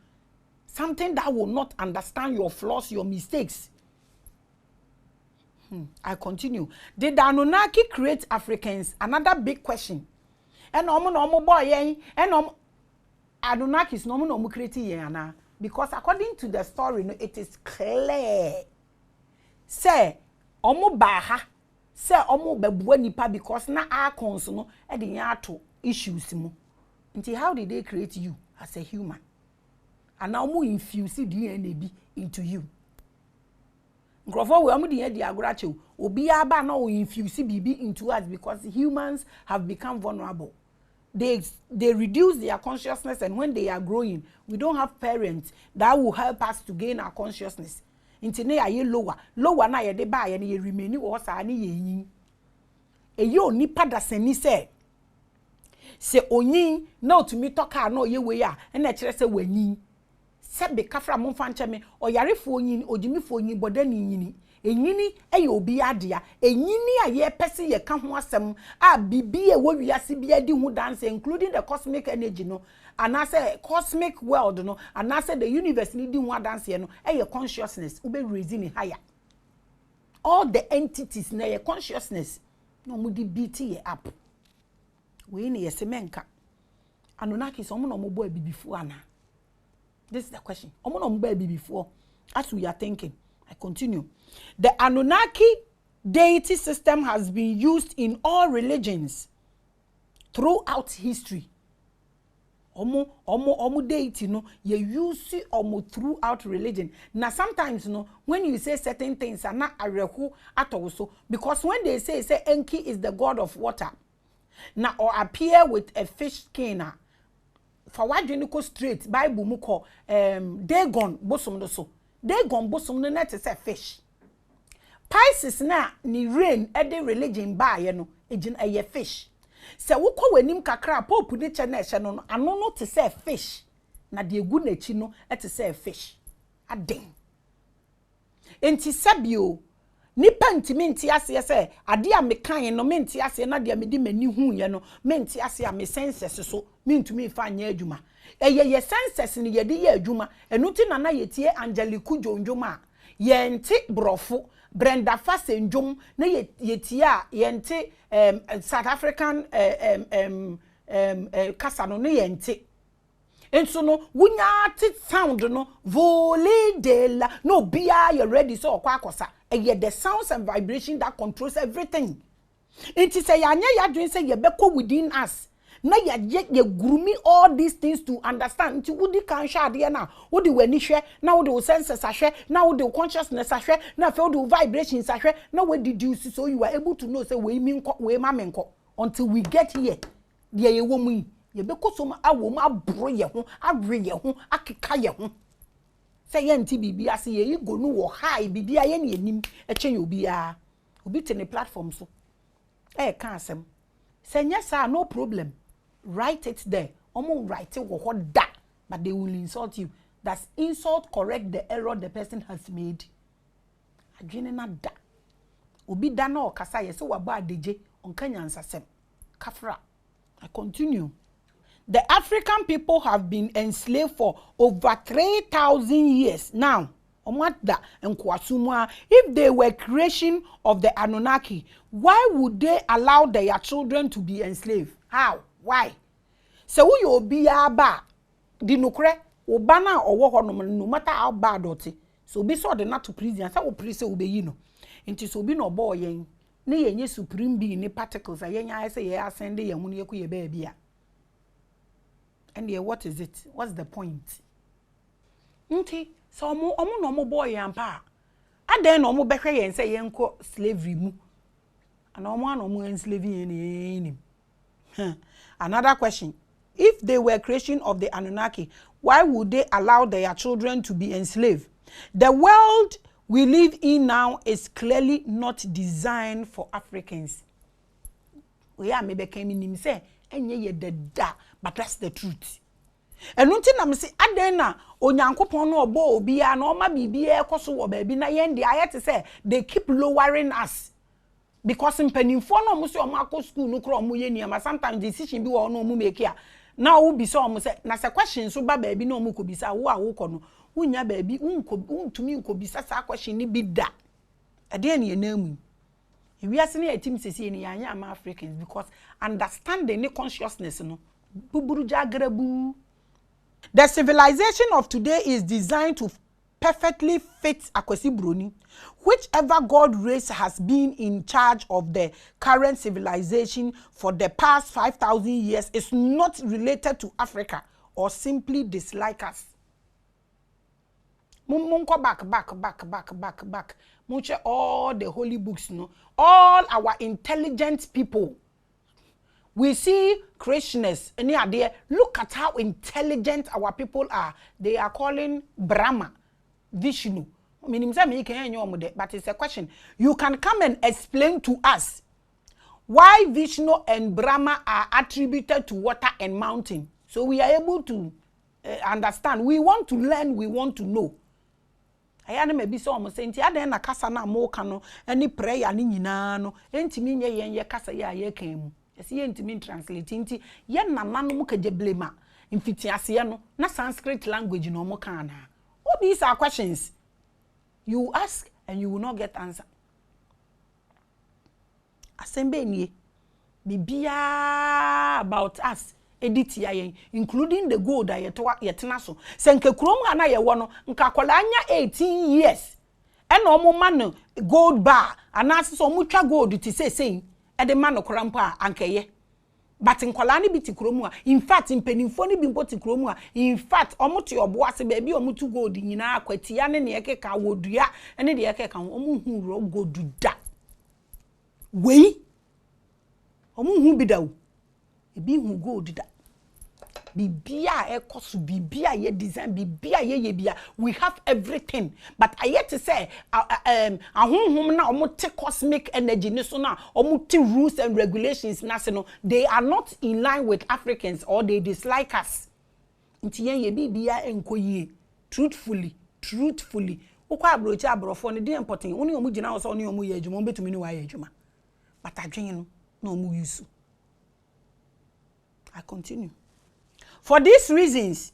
Something that will not understand your flaws, your mistakes. I continue. Did the Anunnaki create Africans? Another big question. And no boy yen and Anunnakis no create yen because according to the story, no, it is clear. Say baha. Say bebuwa nipa because na icons no e de yato issues mu. Until how did they create you as a human? And now infuse DNA into you. Nkrofo we the di agorache obi aba na infuse bibi into us because humans have become vulnerable. They reduce their consciousness, and when they are growing, we don't have parents that will help us to gain our consciousness. Until they are lower na ye de ba ye ne remain wo sa ne ye yin. Eyo nipa da sani se onyin na otumi toka na ye we ya na kire se wanyin. Se be kafra mo fa nche me oyarefo onyin ojimifo onyin bodani nyini. Enyini eye obi adea enyini aye pese ye ka ho asem a bibie wo wiase bia di hu dance including the cosmic energy no and I say cosmic world no and I say the universe ni di hu dance no eye consciousness ube raising higher all the entities na ye consciousness no mu di beat ye up we ni ye semenka Anunnakis omo no mo bo abibifu ana. This is the question. Omo no mo bo abibifu as we are thinking. I continue. The Anunnaki deity system has been used in all religions throughout history. Omo deity no you use omo throughout religion. Now sometimes no when you say certain things are not arehu at also because when they say Enki is the god of water now or appear with a fish skin for what you go straight Bible muko Dagon bosom do so Dagon bosom no net is a fish. Pisces na ni rain ede religion ba ye no ejin eye fish. Se wokọ wanim kakra pope ni che na ehye no ano no te say fish na de egu na chi no te say fish. Aden. Enti sabio nipa ntimi nti ase se ade a mekan no menti ase na de medi mani hu ye no menti ase a me senses so mentumi fa anya adwuma. Ye senses ni ye de ye adwuma enu ti na yetie angeliku jonjoma yenti brofo Brenda Fasenjum na yetia yente South African kasano na yente enso no wunya tit sound no volley de la no bia you ready so kwa akosa the sounds and vibration that controls everything. It is say anya ya dwen say ye beko within us na ye grumi all these things to understand nti wudi kan hwa ade na wudi wani hwe na wudi senses ahwe na wudi consciousness ahwe na fe wudi vibrations ahwe na we deduce so you are able to know say we mi nko we ma menko until we get here there ye wo mu ye beko so ma awo mu abro ye ho abre ye ho akeka ye ho say ye nti bibia say ye go no wo high bibia ye ne anim e chen obi a obi te ne platform so ka asem say nyesa no problem. Write it there. Omo write it wo da, but they will insult you. That's insult correct the error the person has made. Adwene na da. Obi da na okasa ye se waba adeje onka nyansasem. Kafra. I continue. The African people have been enslaved for over 3,000 years now. If they were creation of the Anunnaki, why would they allow their children to be enslaved? How? Why? So you be ba di nukre obana owo hono no matter how bad oti. So be so the not to prison. Say we please obe yi no. Enti so be no boy yen. Ne yenye supreme being ne particles ayenya say ye ascend ye hunu ye ku ye ba bia. And yeah, what is it? What's the point? Nti so omo no mo boy yan pa. Aden no mo behwe yen say yenko slavery mu. And omo no mo enslave yen. Another question. If they were creation of the Anunnaki, why would they allow their children to be enslaved? The world we live in now is clearly not designed for Africans. We are maybe came in him say, enye the da, but that's the truth. And until na say adena onyankopon no obo obi a na oma bibia ekoso wo ba bi na yende ayete say they keep lowering us. Because in penifo no mo se o mako school no kro mo ye niam sometimes decision bi wo no mo make a na wo bi so mo se na se question so ba ba bi no mo ko bi sa wo a wo ko no wunya ba bi untumi ko bi sa question ni bi da Ade na name. We are seeing a team sesi ni anya am Africans because understanding the consciousness no buburu jagrabu. The civilization of today is designed to perfectly fit Akwesi, whichever God race has been in charge of the current civilization for the past 5,000 years is not related to Africa or simply dislike us. Munko back. Munche all the holy books, no. All our intelligent people. We see Christians, look at how intelligent our people are. They are calling Brahma, Vishnu. But it's a question. You can come and explain to us why Vishnu and Brahma are attributed to water and mountain. So we are able to understand. We want to learn, we want to know. Ayana maybe so almost saying, "Tiada na kasa na mo kano any prayer ni nyina no entimi nye ye kasa ya ye kan. Esi ye entimi translate nti ye nananu mu kaje blema mfiti ase no na Sanskrit language no mo kan na." All these are questions you ask and you will not get answer. Asembe nie bibia about us. Edit ya including the gold that yetena so senke krom ana ye wo no nka kola anya 18 years e na omo man gold bar ana so omo twa gold ti sei e de man korampa ankeye but nkola ne biti krom a in fact mpenimfo ne bi mpoti krom a in fact omo to obo ase ba bi omo tu gold nyina akwati ne ne yekeka wodua ne de yekeka omo hu ro gold da wei omo hu bidawo ebi hu gold da bibia ekosu bibia ye design bibia ye bia we have everything but I yet to say ahunhum na omote cosmic energy ni so na omote rules and regulations na se no they are not in line with Africans or they dislike us nti ye bibia enkoyie truthfully okwa abrochi abrofo ne dey important oni omu gina so oni omu ye adwuma betumi ni wa ye adwuma but adwen no na omu yusu. I continue. For these reasons,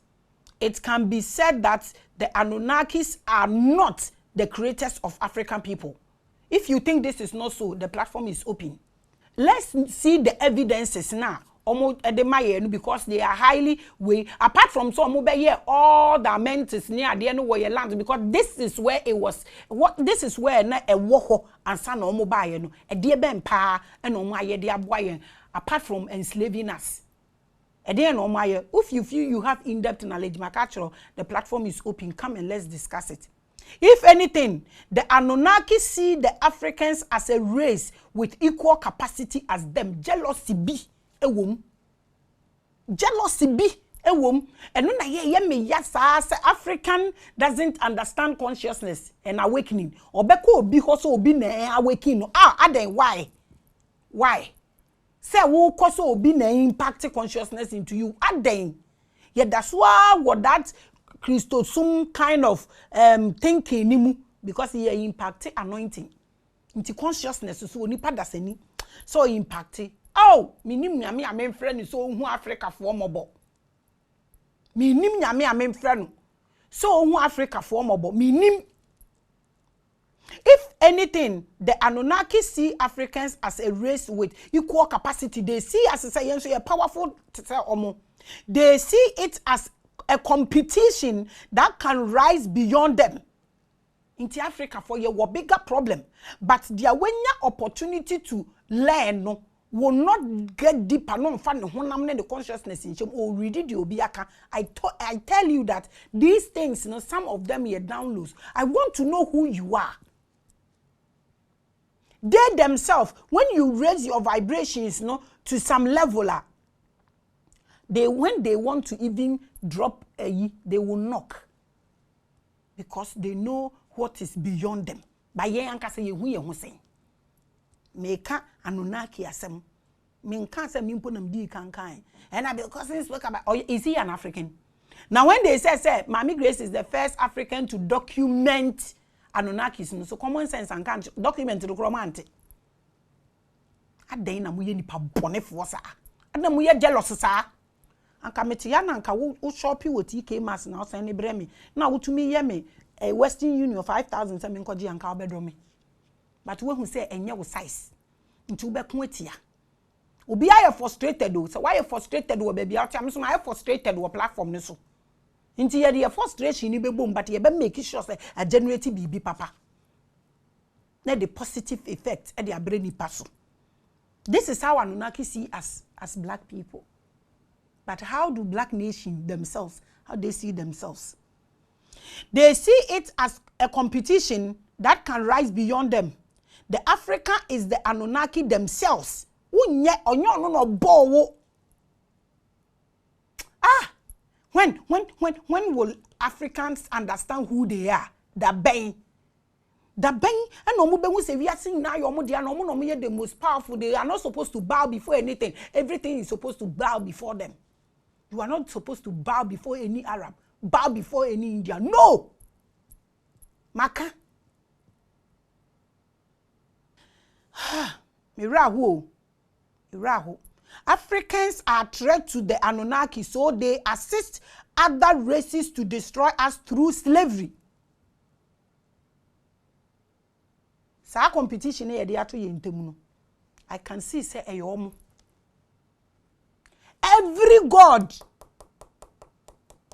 it can be said that the Anunnakis are not the creators of African people. If you think this is not so, the platform is open. Let's see the evidences now. Because they are highly way apart from some all the amenities near the end where land because this is where it was this is where a woho and son or mobile a dear ben pa and on my dear boy apart from enslaving us. If you feel you have in-depth knowledge, the platform is open. Come and let's discuss it. If anything, the Anunnaki see the Africans as a race with equal capacity as them. Jealousy be a womb. Jealousy be a womb. And when I African doesn't understand consciousness and awakening. Or beko be also be awakening. Then why? Why? Say wo koso obi na impact consciousness into you aden yeah that's why what that Christosum kind of thinking nimu because he impact anointing into consciousness so onipa dasani so impact minim nyame amemfra ni so hu Africa for mobo minim nyame amemfra no so hu Africa for mobo minim. If anything, the Anunnaki see Africans as a race with equal capacity. They see as a powerful. They see it as a competition that can rise beyond them. In Africa, for your bigger problem, but their opportunity to learn will not get deeper. No, the consciousness in or read it. I tell you that these things, some of them are downloads. I want to know who you are. They themselves, when you raise your vibrations to some level, when they want to even drop they will knock. Because they know what is beyond them. By ye anka say hu ye ho sen. Meka Anunnaki asem. Menka say mimpo nam di kankan. And I because he spoke about is he an African? Now when they say Maame Grace is the first African to document Anunnakis, so common sense and can't document the romance. At day na muye nipa bone for sa. Adna muye jealous sa. Anka metiana anka wo shop with TK mass na say ne bremi. Na wo tumi ye me Western Union 5,000 say me nkoji anka obedro me. but when who say enye wo size nti ube ko atia obi aye frustrated o so why frustrated wo baby out am so I frustrated wo platform ni so nti ye the frustration ni be bom but ye be make sure say a generate bibi papa na the positive effect e the abrani paso. This is how Anunnaki see us as black people. But how do black nation themselves, how they see themselves? They see it as a competition that can rise beyond them. The Africa is the Anunnaki themselves. When will Africans understand who they are? The bang. The bang and no say we are seeing now your the most powerful. They are not supposed to bow before anything. Everything is supposed to bow before them. You are not supposed to bow before any Arab, bow before any Indian. No! Maka. Mirahu. Africans are a threat to the Anunnaki, so they assist other races to destroy us through slavery. Sa competition e de ato ye ntemu no. I can see say eyomo. Every god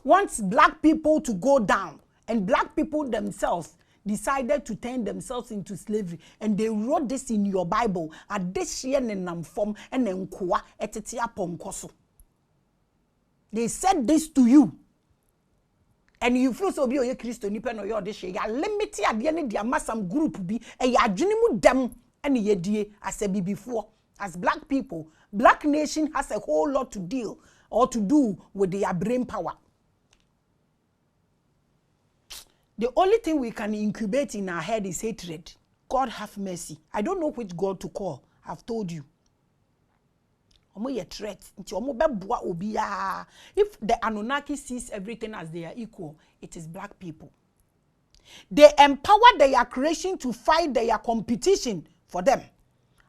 wants black people to go down, and black people themselves decided to turn themselves into slavery, and they wrote this in your Bible. Adeshie ne namfom ene nkoa etete aponkoso. They said this to you. And you feel so be o ye Christo nipa no ye odehye ya limit ade ne dia masam group bi e ya adwene mu dem ene ye die as a before. As black people, black nation has a whole lot to deal or to do with their brain power. The only thing we can incubate in our head is hatred. God have mercy. I don't know which God to call. I've told you. If the Anunnaki sees everything as they are equal, it is black people. They empower their creation to fight their competition for them.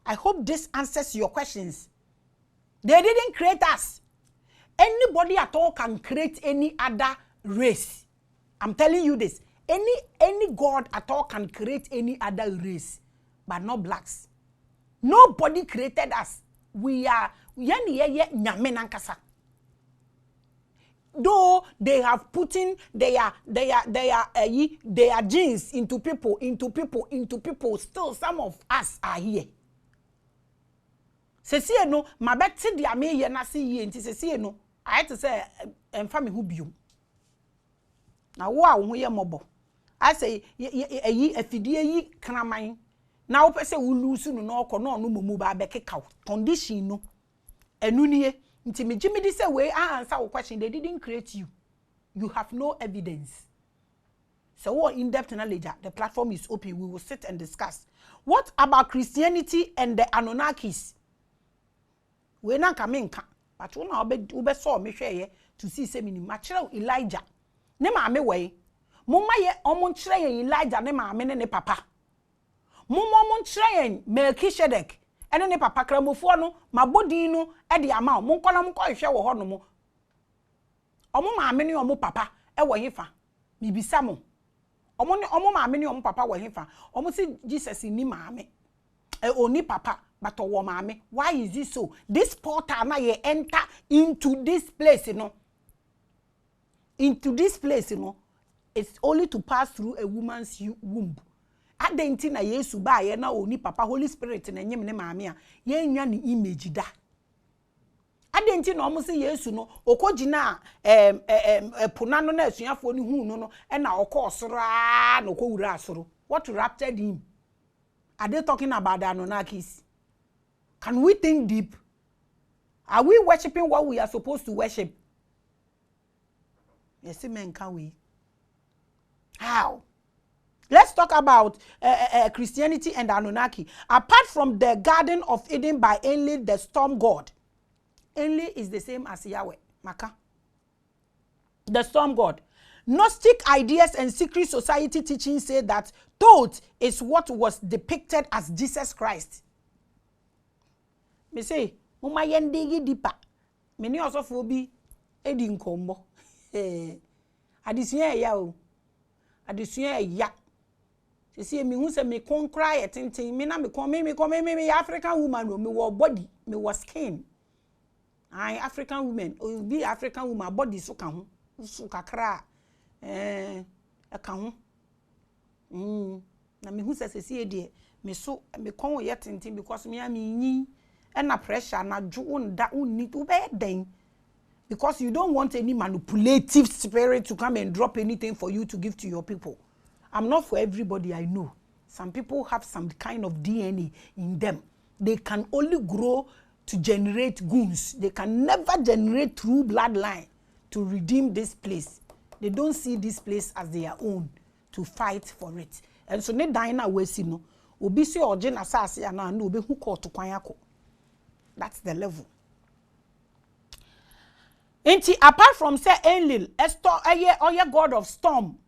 I hope this answers your questions. They didn't create us. Anybody at all can create any other race. I'm telling you this. Any god at all can create any other race, but not blacks. Nobody created us. We are though they have put in their genes into people, still some of us are here. Sesi no, ma beti dia me ye na se ye nti sesi no, I had to say emfa me hu biom. Na wo a wo ho ye mobo. I say yi afidie yi kraman. Na wo pese wo lusu no na okọ na onu momu ba bekeka condition no. Enu nie nti me gimi di say we answer wo question, they didn't create you. You have no evidence. So what in-depth knowledge, the platform is open. We will sit and discuss. What about Christianity and the Anunnakis? We na kaminka, but una ube saw me share to see se mini machira Elijah. Ne maame way. Mumma ye omon chire Elijah ne maame ne papa. Mumma omon chire Melchizedek ene ne papa kramofo no mabodi no e de ama mo nkona mo kohwe wo ho no mo. Omo maame ne omo papa e wo hefa. Bibisa mo. Omo maame ne omo papa wo hefa. Omo se Jesus ni maame. Oni papa. But mame, why is this so? This portal na ye enter into this place, you know. Into this place, you know. It's only to pass through a woman's womb. Adenti na Yesu ba ye na oni papa Holy Spirit na nyem ne mame a ye nwa ni image da. Adenti na omo se Yesu no okogina ponano na asuafo ni hu no e na okọ osoro a na okowura asoro. What raptured him? Are they talking about the Anunnakis? Can we think deep? Are we worshiping what we are supposed to worship? Yes, men, can we? How? Let's talk about Christianity and Anunnaki. Apart from the Garden of Eden by Enlil, the storm god. Enlil is the same as Yahweh. Maka. The storm god. Gnostic ideas and secret society teachings say that Thoth is what was depicted as Jesus Christ. Me say, mama yendigi dipa. Me ni osofo bi edi nkombo. Adesua ya o. Adesua ya. see me who say me con cry at me na me come me African woman me war body me was skin. I African women or be African woman body so kan so kakra e kan ho na me who say see dey me so me kon yet tintin because me am yin and na pressure na jo nda unni to be den because you don't want any manipulative spirit to come and drop anything for you to give to your people. I'm not for everybody, I know. Some people have some kind of DNA in them. They can only grow to generate goons. They can never generate true bloodline to redeem this place. They don't see this place as their own to fight for it. And so ne dina we see no obi si oje na asase ya na obi hu court kwan akọ. That's the level. Inti apart from say Enlil, oye god of storm.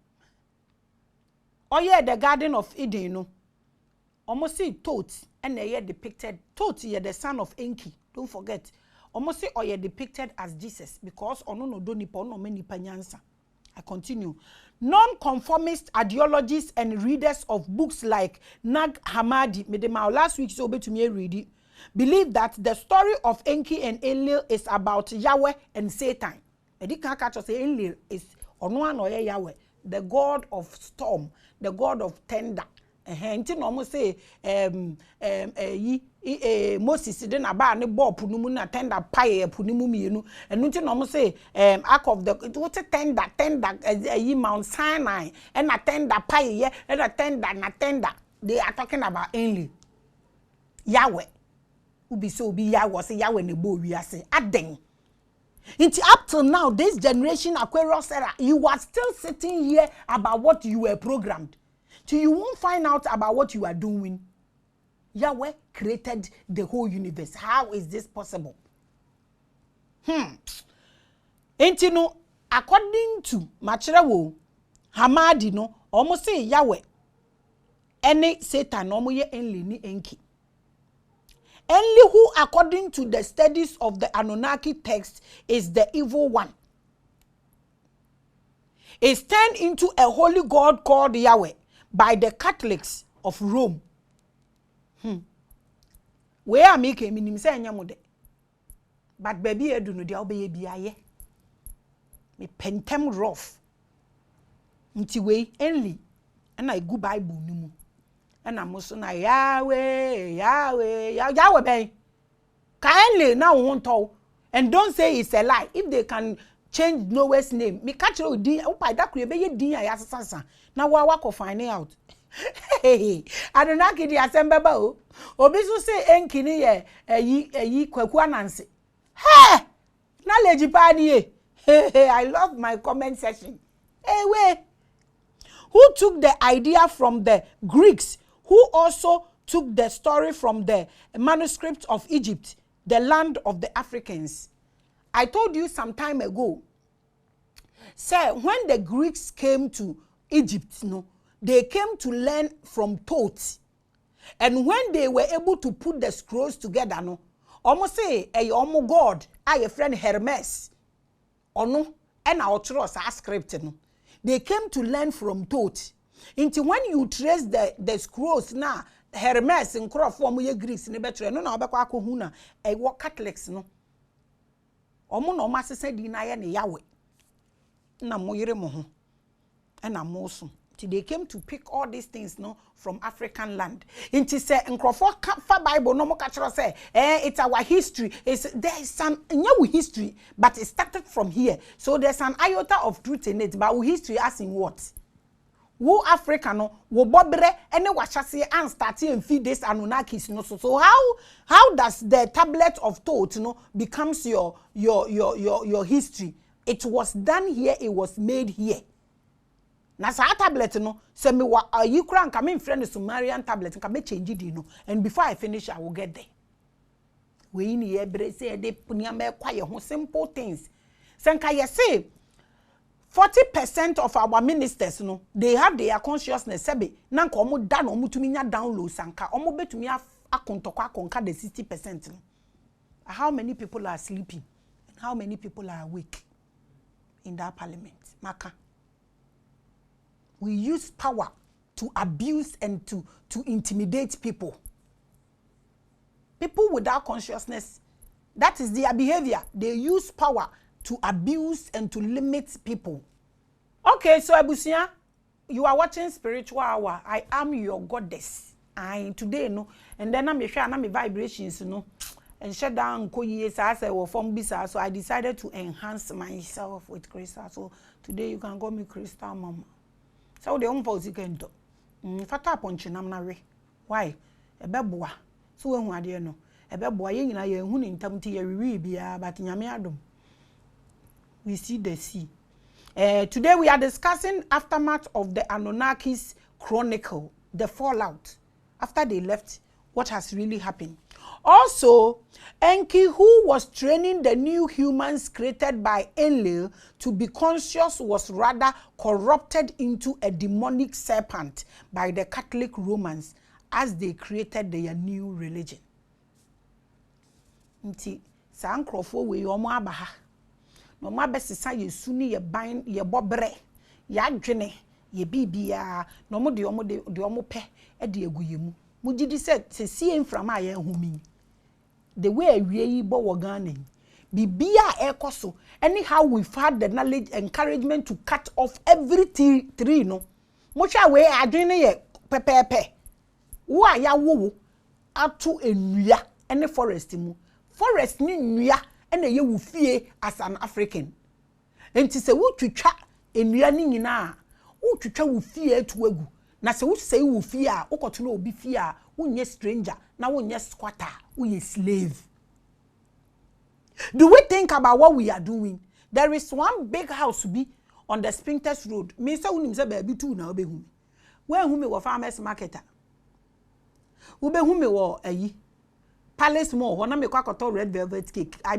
Oye the garden of Eden no. Almost see Thoth and they depicted Thoth ye the son of Enki. Don't forget. Almost see oye depicted as Jesus because ono no do nipa ono me nipa nyansa. I continue. Non-conformist ideologists and readers of books like Nag Hammadi, last week so to me read it, believe that the story of Enki and Enlil is about Yahweh and Satan. Edi kan catch say Enlil is ono an oye Yahweh, the god of storm, the god of thunder. Nti no mo say Moses de na ba ne bo pu no mu na tender pie pu no mu mienu enu nti no mo say ark of the what tender Mount Sinai and na tender pie ye and na tender they are talking about Enlil Yahweh ubi so be Yahweh say Yahweh ne bo wi ase aden. Until up till now this generation Aquarius era you are still sitting here about what you were programmed. So you won't find out about what you are doing. Yahweh created the whole universe. How is this possible? Enti no, according to Machirewo, Hammadi no, almost say Yahweh. Any Satan no ye Enlil ni Enki. Enlil who according to the studies of the Anunnaki text is the evil one. Is turned into a holy god called Yahweh by the Catholics of Rome. Where I make a minimum say nyamode. But baby edu no dia obeye biaye. Me pentem rough. Nti we Enlil and I go Bible numu. And I'm also na Yahweh ben. Ka Enlil na won to. And don't say it's a lie. If they can change Noah's name, me catch you din opa da kure be ye din ya sasa. Na wa ko find out. Hey, Anunnaki di asembe ba o. Obi so say Enki ni ye yi kwaku ananse. Hey! Knowledge pa ni e. Hey, I love my comment section. Hey, wait. Who took the idea from the Greeks, who also took the story from the manuscript of Egypt, the land of the Africans. I told you some time ago, say when the Greeks came to Egypt, they came to learn from Thoth. And when they were able to put the scrolls together, almost say a god, a friend Hermes, and our trust our script. They came to learn from Thoth. Until when you trace the scrolls now, Hermes and form Greeks in better no huna a what Catholics no. No master said deny any Yahweh. Na moyere mo and na mosun. They came to pick all these things from African land. Inti say nkrofo fa Bible no mo catch say it's our history. There is some new history, but it started from here. So there's an iota of truth in it. But our history as in what? Wo Africa no wo bobere ene wachase and start and feed this Anunnakis no. So how does the tablet of Thoth becomes your history? It was done here, it was made here. Na sa tablet se me wa yi kura nka me friend Sumerian tablet nka me change it and before I finish I will get there. We ni ebre say de punya me kwa ye ho simple things. Senka ye say 40% of our ministers they have their consciousness sebe na nka omo da no omo tumi nya download sanka omo betumi akontokwa akonka the 60%. How many people are sleeping and how many people are awake in that parliament? Maka. We use power to abuse and to intimidate people. People without consciousness, that is their behavior. They use power to abuse and to limit people. Okay, so Abusia, you are watching Spiritual Hour. I am your goddess. Today, no, and then I'm sure my vibrations, no, and shut down years as I was from Bisa. So I decided to enhance myself with Crystal. So today you can call me Crystal Mama. So the unfolds you can do. Fata ponche namnare. Why? A beboa. So when we are no, a beboa yin na ye hun in tamti ye bia, but nyame adom. We see the sea. Today we are discussing aftermath of the ANUNNAKIS Chronicle, the fallout. After they left, what has really happened. Also, Enki, who was training the new humans created by Enlil to be conscious, was rather corrupted into a demonic serpent by the Catholic Romans as they created their new religion. Nti, sa nkrofo we omo abaha. No ma besisa yesu ni ye ban ye bobre, ya dwene, ye bibia, no mo de omo pe e de aguyemu. Mujidi said se see from aye humi. The way we yi bo wogane. Bibia ekoso. Anyhow we've had the knowledge encouragement to cut off every tree no. Mocha we adwene ye pepepe. Wo aya wo atu enua ene forest mu. Forest ni nnua ene ye wo fie as an African. Enti se wo twitwa enua ni nyina wo twitwa wo fie etu egu. Na se wo sei wo fie a ukoto na obi fie a wonye stranger na wonye squatter wonye slave. Do we think about what we are doing? There is one big house to be on the Spintex Road. Me say unim say baby too na obehu. When hu me wo farmers market. Obehu me wo ayi Palace Mall, when I make a red velvet cake. I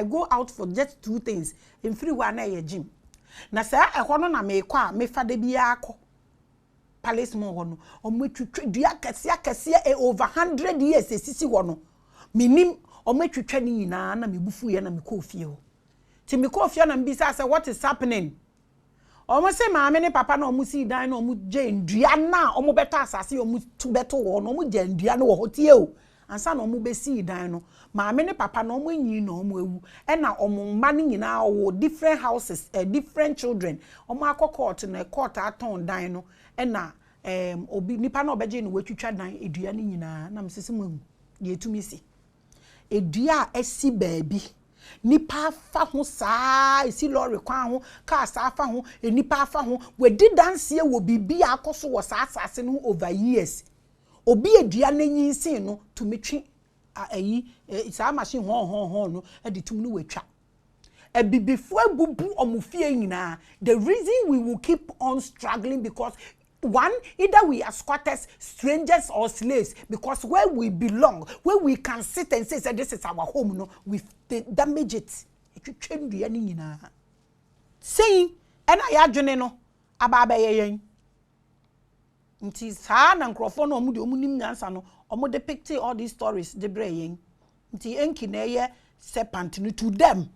go out for just 2 things. In free one a gym. Na say I want na me kwa me fa de bia akọ. Palace Mall hono. Omo twetwe dua kese over 100 years esisi hono. Minim omo twetwe ni nyina na me bufu ye na me kofie ho. Ti me kofie na mbisa say what is happening? Omo say maame ne papa na omo si dan na omo je ndua na omo beto asase omo tu beto ho na omo je ndua na wo hotie o. Ansa na omo besi dan no maame ne papa na omo nyi na omo ewu e na omo mma ne nyina wo different houses different children omo akọ court na court aton dan no e na obi nipa na obeje no watwitwa dan edua ne nyina na msese mu ye tumi si edua esi baabi nipa fa ho saa esi lorry kwan ho car saa fa ho nipa fa ho wedi danse wo bibi akoso wo saa asase no over years. Obi edua n'anyinsin no to metwi ayi isa machine ho no e de tum no wetwa ebibifo abubu omufie nyina. The reason we will keep on struggling because one, either we are squatters, strangers or slaves, because where we belong, where we can sit and say this is our home, no, we damage it. It change the ending in saying and I adjune no ababe yen. Nti sa na nkrofo no omu de omu nim nyansa no omu depict all these stories de breyen. Nti enki na ye serpent no to them.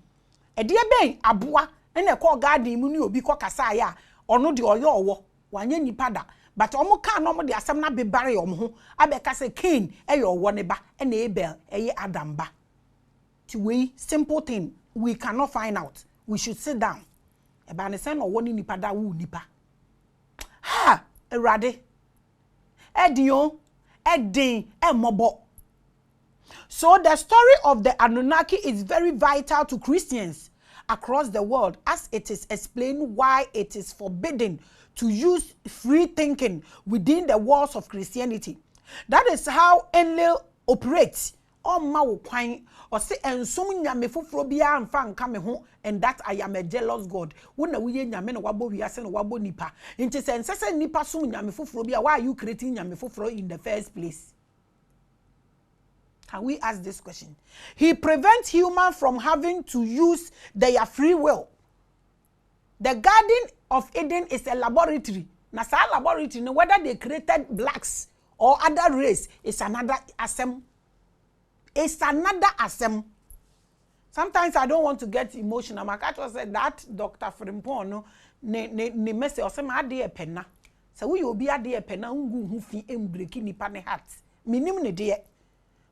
E de ben aboa na e call garden mu ni obi ko kasa ya ono de oyo owo wanye nipa da but omu ka no omu de asem na bebare omu ho abeka se Cain e yo owo ne ba e na Abel e ye Adam ba. Ti we simple thing we cannot find out. We should sit down. E ba ne se no owo ni nipa da wu nipa. Ha, erade Edion, Edin, Mobo. So the story of the Anunnaki is very vital to Christians across the world as it is explained why it is forbidden to use free thinking within the walls of Christianity. That is how Enlil operates. Or say ensum nyame foforo bia amfa nka me ho and that I am a jealous God. Wona wuye nyame na wabo wiase na wabo nipa. Nti se nipa sum nyame foforo bia, why are you creating nyame foforo in the first place? Can we ask this question? He prevents humans from having to use their free will. The Garden of Eden is a laboratory. Na sa laboratory no whether they created blacks or other race is another assembly. It's another assembly. Sometimes I don't want to get emotional. My catcher said that Dr. Frimpon no ne message or some idea penna. So we obi ade pena ungu hu fi embreki nipa ne heart. Minim ne de.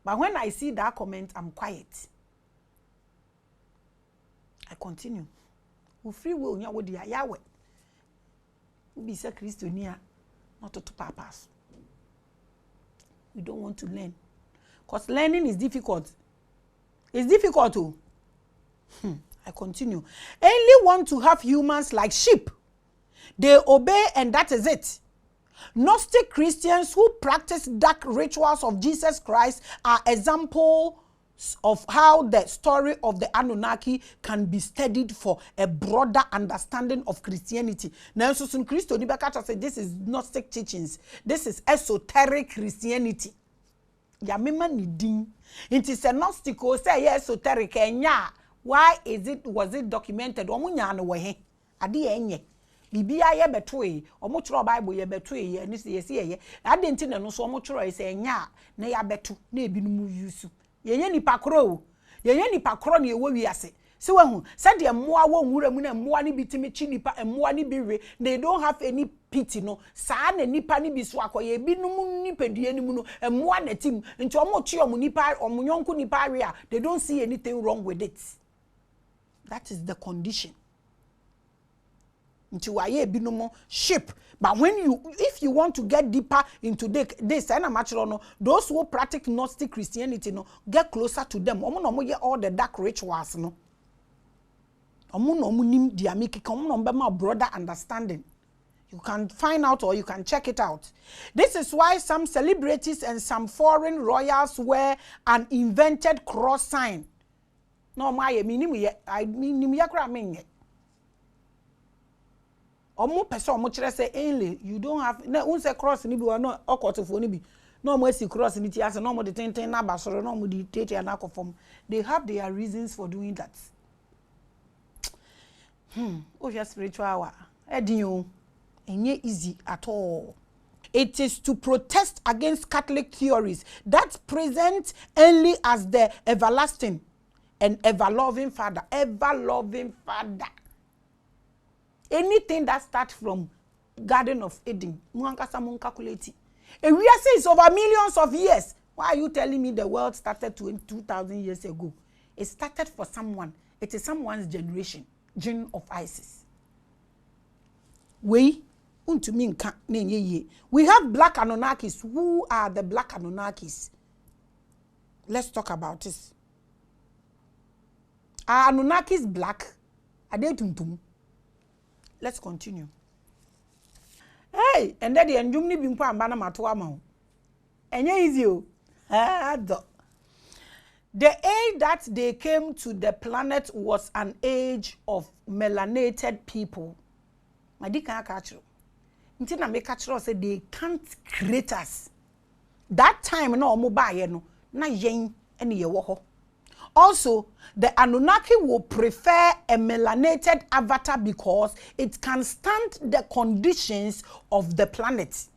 But when I see that comment, I'm quiet. I continue. We free will nya wo dia yawe. We be say Christiania not to papas. We don't want to learn. Because learning is difficult. It's difficult too. I continue. Only want to have humans like sheep. They obey and that is it. Gnostic Christians who practice dark rituals of Jesus Christ are examples of how the story of the Anunnaki can be studied for a broader understanding of Christianity. Now, so some Christians say this is Gnostic teachings. This is esoteric Christianity. Yamima nidin. It is a Gnostico say esoteric enya. Why was it documented? Omunya no we ade enye. Bibia ye betoe, omo chro Bible ye betoe ye ni se ye. Ade nti na no so omo chro ye se enya na ya beto na ebinumu yusu. Yenye nipa kro. Yenye nipa kro na ewo wiase. Se wahu, said the mmoa wo nwura mu na mmoa ni bitimi chi nipa mmoa ni biwe. They don't have any pity no. Saa na nipa ni biso akoye ebinumu nipadua ni mu no mmoa na tim. Nti omo chi omo nipa omo nyonko nipa area. They don't see anything wrong with it. That is the condition. Into aye binomo sheep. But if you want to get deeper into this and I'm actually no, those who practice Gnostic Christianity no get closer to them. Omo no ye all the dark rituals no. Omo no nim diamiki omo no be more broader understanding. You can find out or you can check it out. This is why some celebrities and some foreign royals wear an invented cross sign. No my I mean yakra menye. Omo person omo kire say only you don't have na unse cross ni bi wa no okotofo ni bi no omo asi cross ni ti ase no omo de tenten na basoro no omo de tete na akofom. They have their reasons for doing that. Your spiritual wa edin enye easy at all. It is to protest against Catholic theories that present only as the everlasting and ever-loving Father. Ever-loving Father. Anything that starts from Garden of Eden, muankasa mun calculate. And we are saying over millions of years. Why are you telling me the world started 2,000 years ago? It started for someone. It is someone's generation. Gene of Isis. We have black Anunnakis. Who are the black Anunnakis? Let's talk about this. Are Anunnakis black? Are they tuntum? Let's continue. Hey, and then the enjumni bimpo ambana matoa ma. Enye easy o. The age that they came to the planet was an age of melanated people. Madika akachiro. Nti na make achiro say they can't create us. That time no omo ba ye no na yen ene ye wo ho. Also, the Anunnaki will prefer a melanated avatar because it can stand the conditions of the planet.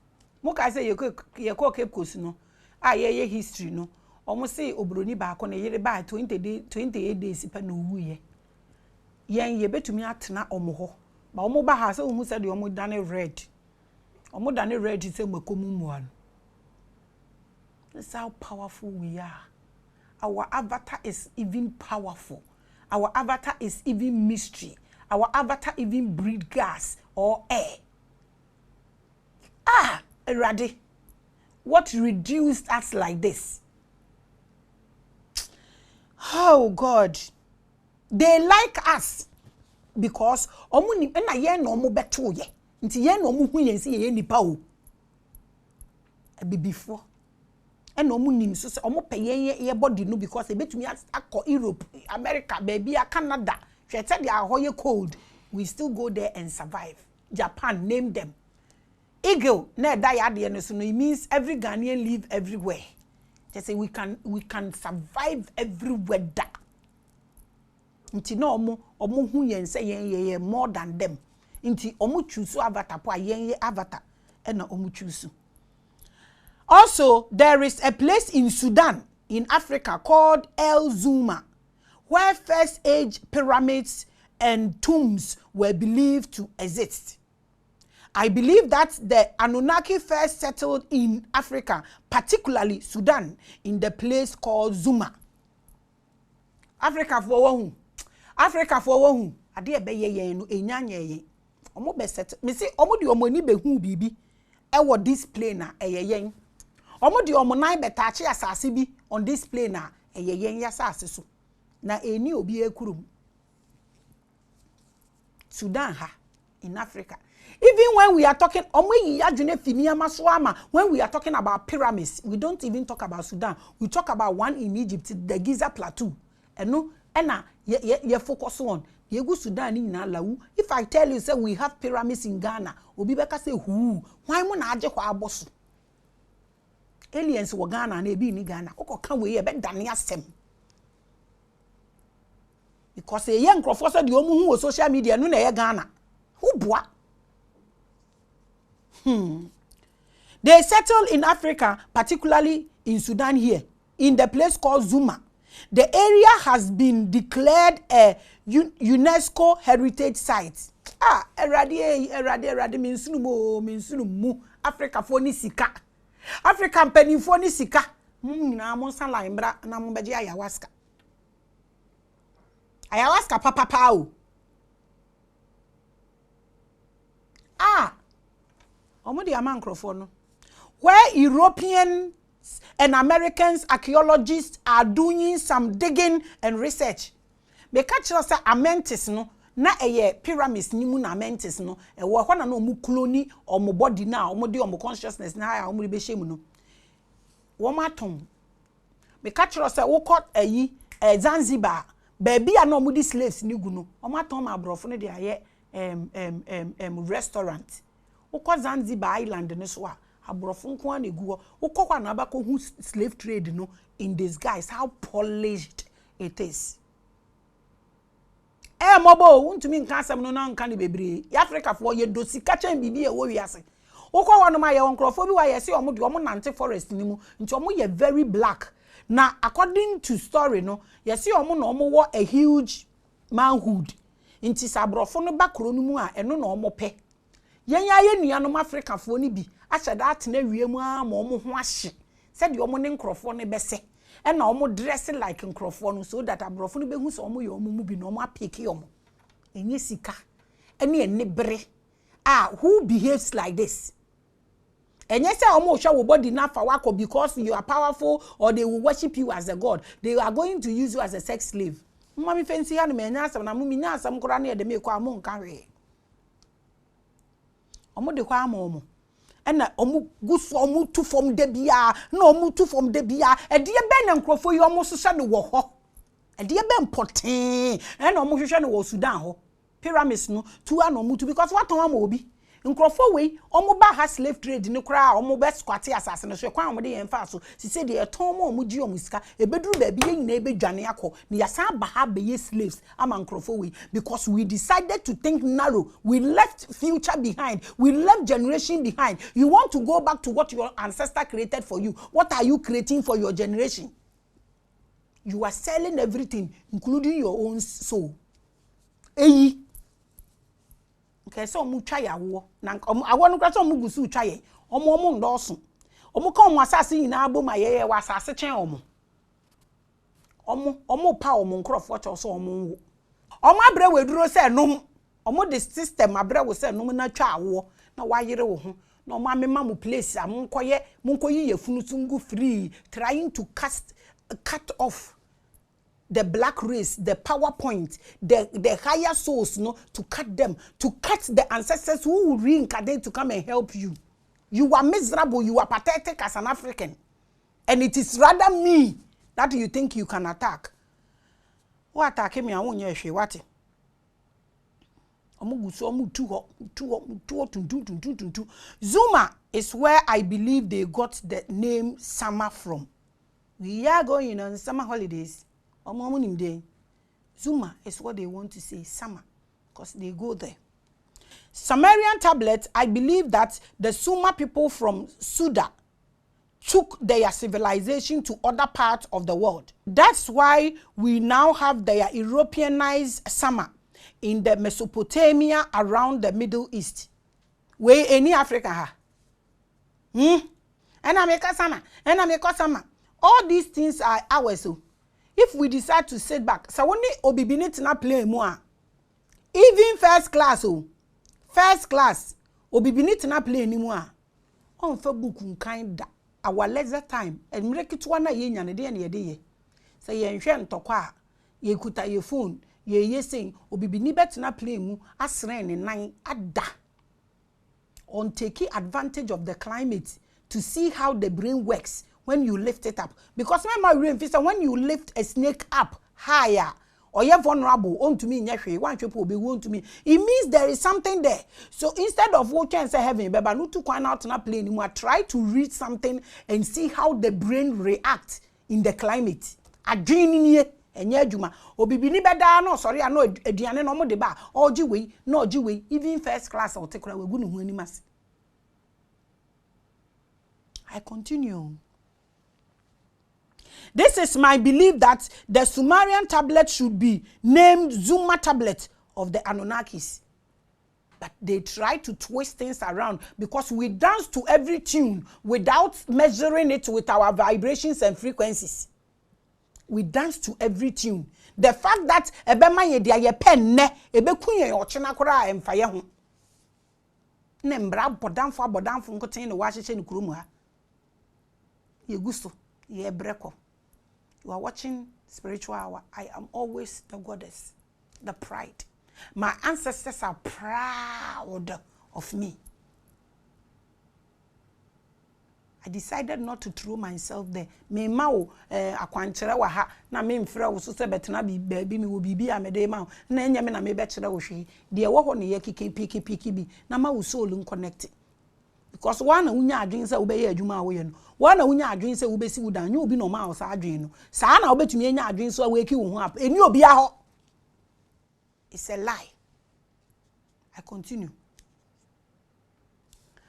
Moka say you ko Cape Coast no. Ye history no. Almost say obroni ba ko na yere ba 28 days pa na wuye. Yen ye betumi atena omo ho. Ba omo ba ha say omu say de omo dane red. Omo dane red say makomu muan. That's how powerful we are. Our avatar is even powerful. Our avatar is even mystery. Our avatar even breathe gas or air. Erade. What reduced us like this? Oh God. They like us because omu ni na ye no omu beto ye. Nti ye no omu hu ye nsi ye nipa o. Before. And no moon so omo pay ye body no because they betumi akọ Europe, America, baby, Canada. She said they are high cold. We still go there and survive. Japan, name them. Eagle, na die no so it means every Ghanaian live everywhere. They say we can survive everywhere da. Nti no omo hu yen say ye more than them. Nti omo choose avatar po yen ye avatar e na omo choose. Also, there is a place in Sudan, in Africa, called El Zuma, where first age pyramids and tombs were believed to exist. I believe that the Anunnaki first settled in Africa, particularly Sudan, in the place called Zuma. Africa for one. Africa for one. Ade be ye no enyanya ye. Omo be settle. Me say omo di omo ni be hu bibi. E wo this plane na yen. Omo di omo nan be tache asase bi on this plane na yen ya asase so. Na eni obi ekurum. Sudan ha in Africa. Even when we are talking, when we are talking about pyramids, we don't even talk about Sudan. We talk about one in Egypt, the Giza Plateau. And no, you focus on. You go Sudan in Lawu. If I tell you, say we have pyramids in Ghana, Obibeka say, who? Why mona aje kwa abosu? Aliens were Ghana and ebi ni Ghana. Oko can we bet Dania sem. Because a young professor, the omu who social media, no na Ghana. Who boa? They settled in Africa, particularly in Sudan here, in the place called Zuma. The area has been declared a UNESCO heritage site. Erade minsunumu Africa foni sika. African penny foni sika. Na monsa la imbra na mbeje ayahuasca. Ayahuasca papa pao. Where Europeans and Americans archaeologists are doing some digging and research. Me catch us Amentis no na pyramids ni mu na Amentis no e wo ho na no mu clone or mu body na o mu de o mu consciousness na ya o mu be shemu no. Wo maton. Me catch us wo caught Zanzibar baby a no mu di slaves ni gu no. O maton ma brofo no de aye restaurant. Uko Zanzibar Island ne so a abrofo nko an egu uko kwa na abako hu slave trade no in disguise how polished it is. Mobo untumi nka asem no na nka ne bebre Africa for ye dosi ka chen bibi e wo wiase uko wono ma ye onkrofo bi wa ye se omo de omo nante forest ni mu nti omo ye very black na according to story no ye se omo na omo wo a huge manhood nti sabrofo no bakro no mu a eno na omo pe yenya ye nuanom Africa fo ni bi ahyɛ dat na wiem a ma omo ho ahye said the omo ne nkrofo ne bese e na omo dress like nkrofo no so that abrofo no behu so omo ye omo mu bi na omo apeke omo enye sika ene enebere who behaves like this enye say omo hwa wo body na fa wako because you are powerful or they will worship you as a god, they are going to use you as a sex slave. Mama fancy ha na me nya asam na mo mi nya asam kora na ye de me kwa mo nka hwe omo de kwa amomo ena omo guso omo tu from de bia na omo tu from de bia e de be na nkrofo yi omo so hwe ne wo ho e de be important ena omo hwehwe ne wo Sudan ho pyramids no tu ana omo tu because what ton obi nkrofo we omo ba ha slave trade ne kra omo be squat asase no so kwa omo de yen fa so si se de ton mo omo gi omo sika e beduru ba bi yin na e be dwane akọ ne yasa ba ha be ye slaves ama nkrofo we because we decided to think narrow, we left future behind, we left generation behind. You want to go back to what your ancestor created for you. What are you creating for your generation? You are selling everything including your own soul. Eyi okay, so omu twa yawo na awo no kra so omu gusu twa ye omu ndoso omu ka omu asase nyina abom ayeye wa asase chen omu pa omu nkrofo cho so omu abre weduro se nom omu the system abre wo se nom na twa awo na wayere wo ho na omu amema mu place am munkoyi yefunu tungu free trying to cut off the black race, the PowerPoint, the higher souls, no, to cut them, to cut the ancestors who will reincarnate to come and help you. You are miserable, you are pathetic as an African. And it is rather me that you think you can attack. What attack me? I won't hear what. Zuma is where I believe they got the name summer from. We are going on summer holidays. Zuma is what they want to say, summer, because they go there. Sumerian tablets, I believe that the Sumer people from Suda took their civilization to other parts of the world. That's why we now have their Europeanized summer in the Mesopotamia around the Middle East. We any Africa ha. And I make a summer, and I make a summer. All these things are ours. So if we decide to sit back, so only obibinit na play more. Even first class, first class, obibinit na play anymore. On Facebook kind our leisure time and make it one year and a day and a day. Say ye nshen tokwa, ye kuta ye phone, ye saying obibini bet na play mu asren in 9 ada. On taking advantage of the climate to see how the brain works when you lift it up. Because when you lift a snake up higher, or you're vulnerable, on to me, one people be wound to me, it means there is something there. So instead of watching and say heaven, but not to find out not play anymore, try to read something and see how the brain reacts in the climate. A dream and juma obibini beda no sorry I know aduane no mo de ba ojiwe no ojiwe even first class or take we gu no hu animas. I continue. This is my belief that the Sumerian tablet should be named Zuma tablet of the Anunnakis. But they try to twist things around because we dance to every tune without measuring it with our vibrations and frequencies. We dance to every tune. The fact that ebema ye dia ye pen ne ebekunye ochena kora emfa ye ho. Ne mbra bodamfo nkoten ne wa hyeche ne kurom ha. Ye gusto, ye breko. You are watching Spiritual Hour. I am always the goddess, the pride. My ancestors are proud of me. I decided not to throw myself there. Me mao akwanchere wa ha na me mfra wo so se betena bi baabi me wo bibi amede ma na enya me na me be kire wo hwe de wo ho ne ye kiki bi na ma wo soul connect. Because one unya adwin se wo be ye adwuma wo ye no one unya adwin se wo be si wo dan nye obi no ma wo sa adwin no sa na wo betumi enya adwin so wo eki wo ho ap eni obi a ho. It's a lie. I continue.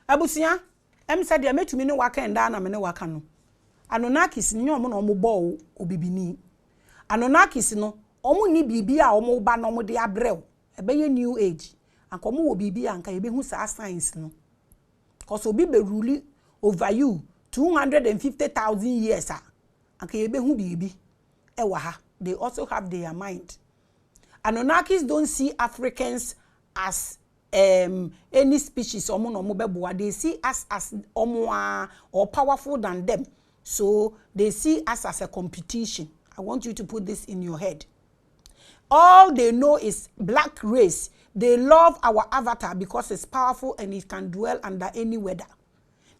Abusia said ya metumi ne waka nda na me ne waka no. ANUNNAKIS ni omo na omo bo obibini. ANUNNAKIS no omo ni bibi a omo ba no omo de abrew. Ebeye new age. Anka omo wo bibi anka ye be hu sa science no. Cause obi be rule over you 250,000 years anka ye be hu bibi. Ewa ha. They also have their mind. ANUNNAKIS don't see Africans as any species or they see us as or powerful than them. So they see us as a competition. I want you to put this in your head. All they know is black race. They love our avatar because it's powerful and it can dwell under any weather.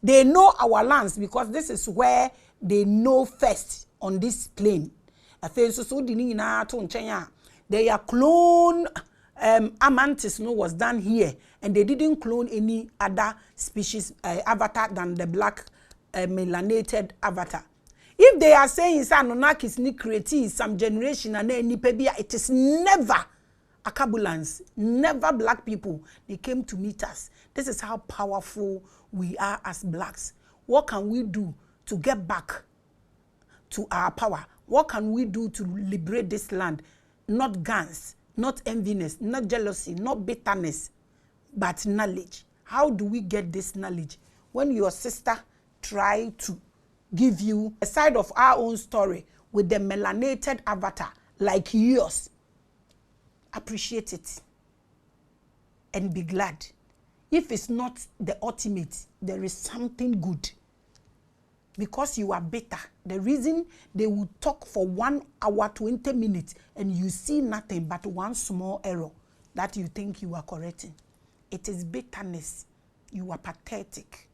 They know our lands because this is where they know first on this plane. Their clone Amantis was done here, and they didn't clone any other species avatar than the black melanated avatar. If they are saying ANUNNAKIS ni create some generation and any pebia, it is never Akebulans, never black people. They came to meet us. This is how powerful we are as blacks. What can we do to get back to our power? What can we do to liberate this land? Not guns, not enviness, not jealousy, not bitterness, but knowledge. How do we get this knowledge? When your sister try to give you a side of our own story with the melanated avatar like yours, appreciate it and be glad. If it's not the ultimate, there is something good. Because you are bitter. The reason they will talk for 1 hour, 20 minutes, and you see nothing but one small error that you think you are correcting. It is bitterness. You are pathetic.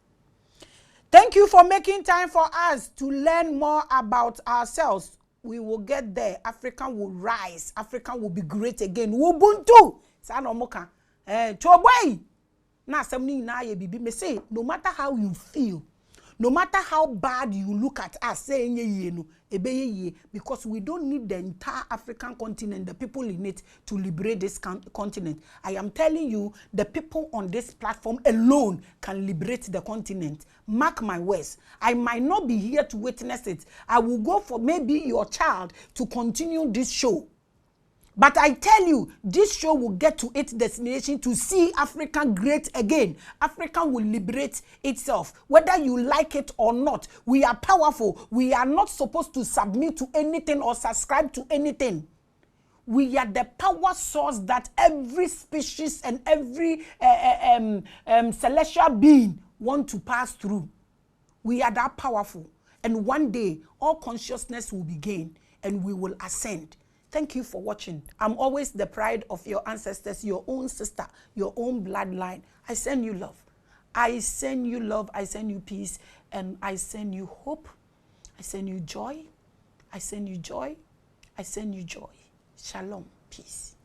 Thank you for making time for us to learn more about ourselves. We will get there. Africa will rise. Africa will be great again. Ubuntu. Sanomoka. Chobway. Na semni na ye bibi me say no matter how you feel, no matter how bad you look at us, saying ye, because we don't need the entire African continent, the people in it, to liberate this continent. I am telling you, the people on this platform alone can liberate the continent. Mark my words. I might not be here to witness it. I will go for maybe your child to continue this show. But I tell you, this show will get to its destination to see Africa great again. Africa will liberate itself. Whether you like it or not, we are powerful. We are not supposed to submit to anything or subscribe to anything. We are the power source that every species and every celestial being want to pass through. We are that powerful. And one day, all consciousness will be gained and we will ascend. Thank you for watching. I'm always the pride of your ancestors, your own sister, your own bloodline. I send you love. I send you love. I send you peace. And I send you hope. I send you joy. I send you joy. I send you joy. Shalom. Peace.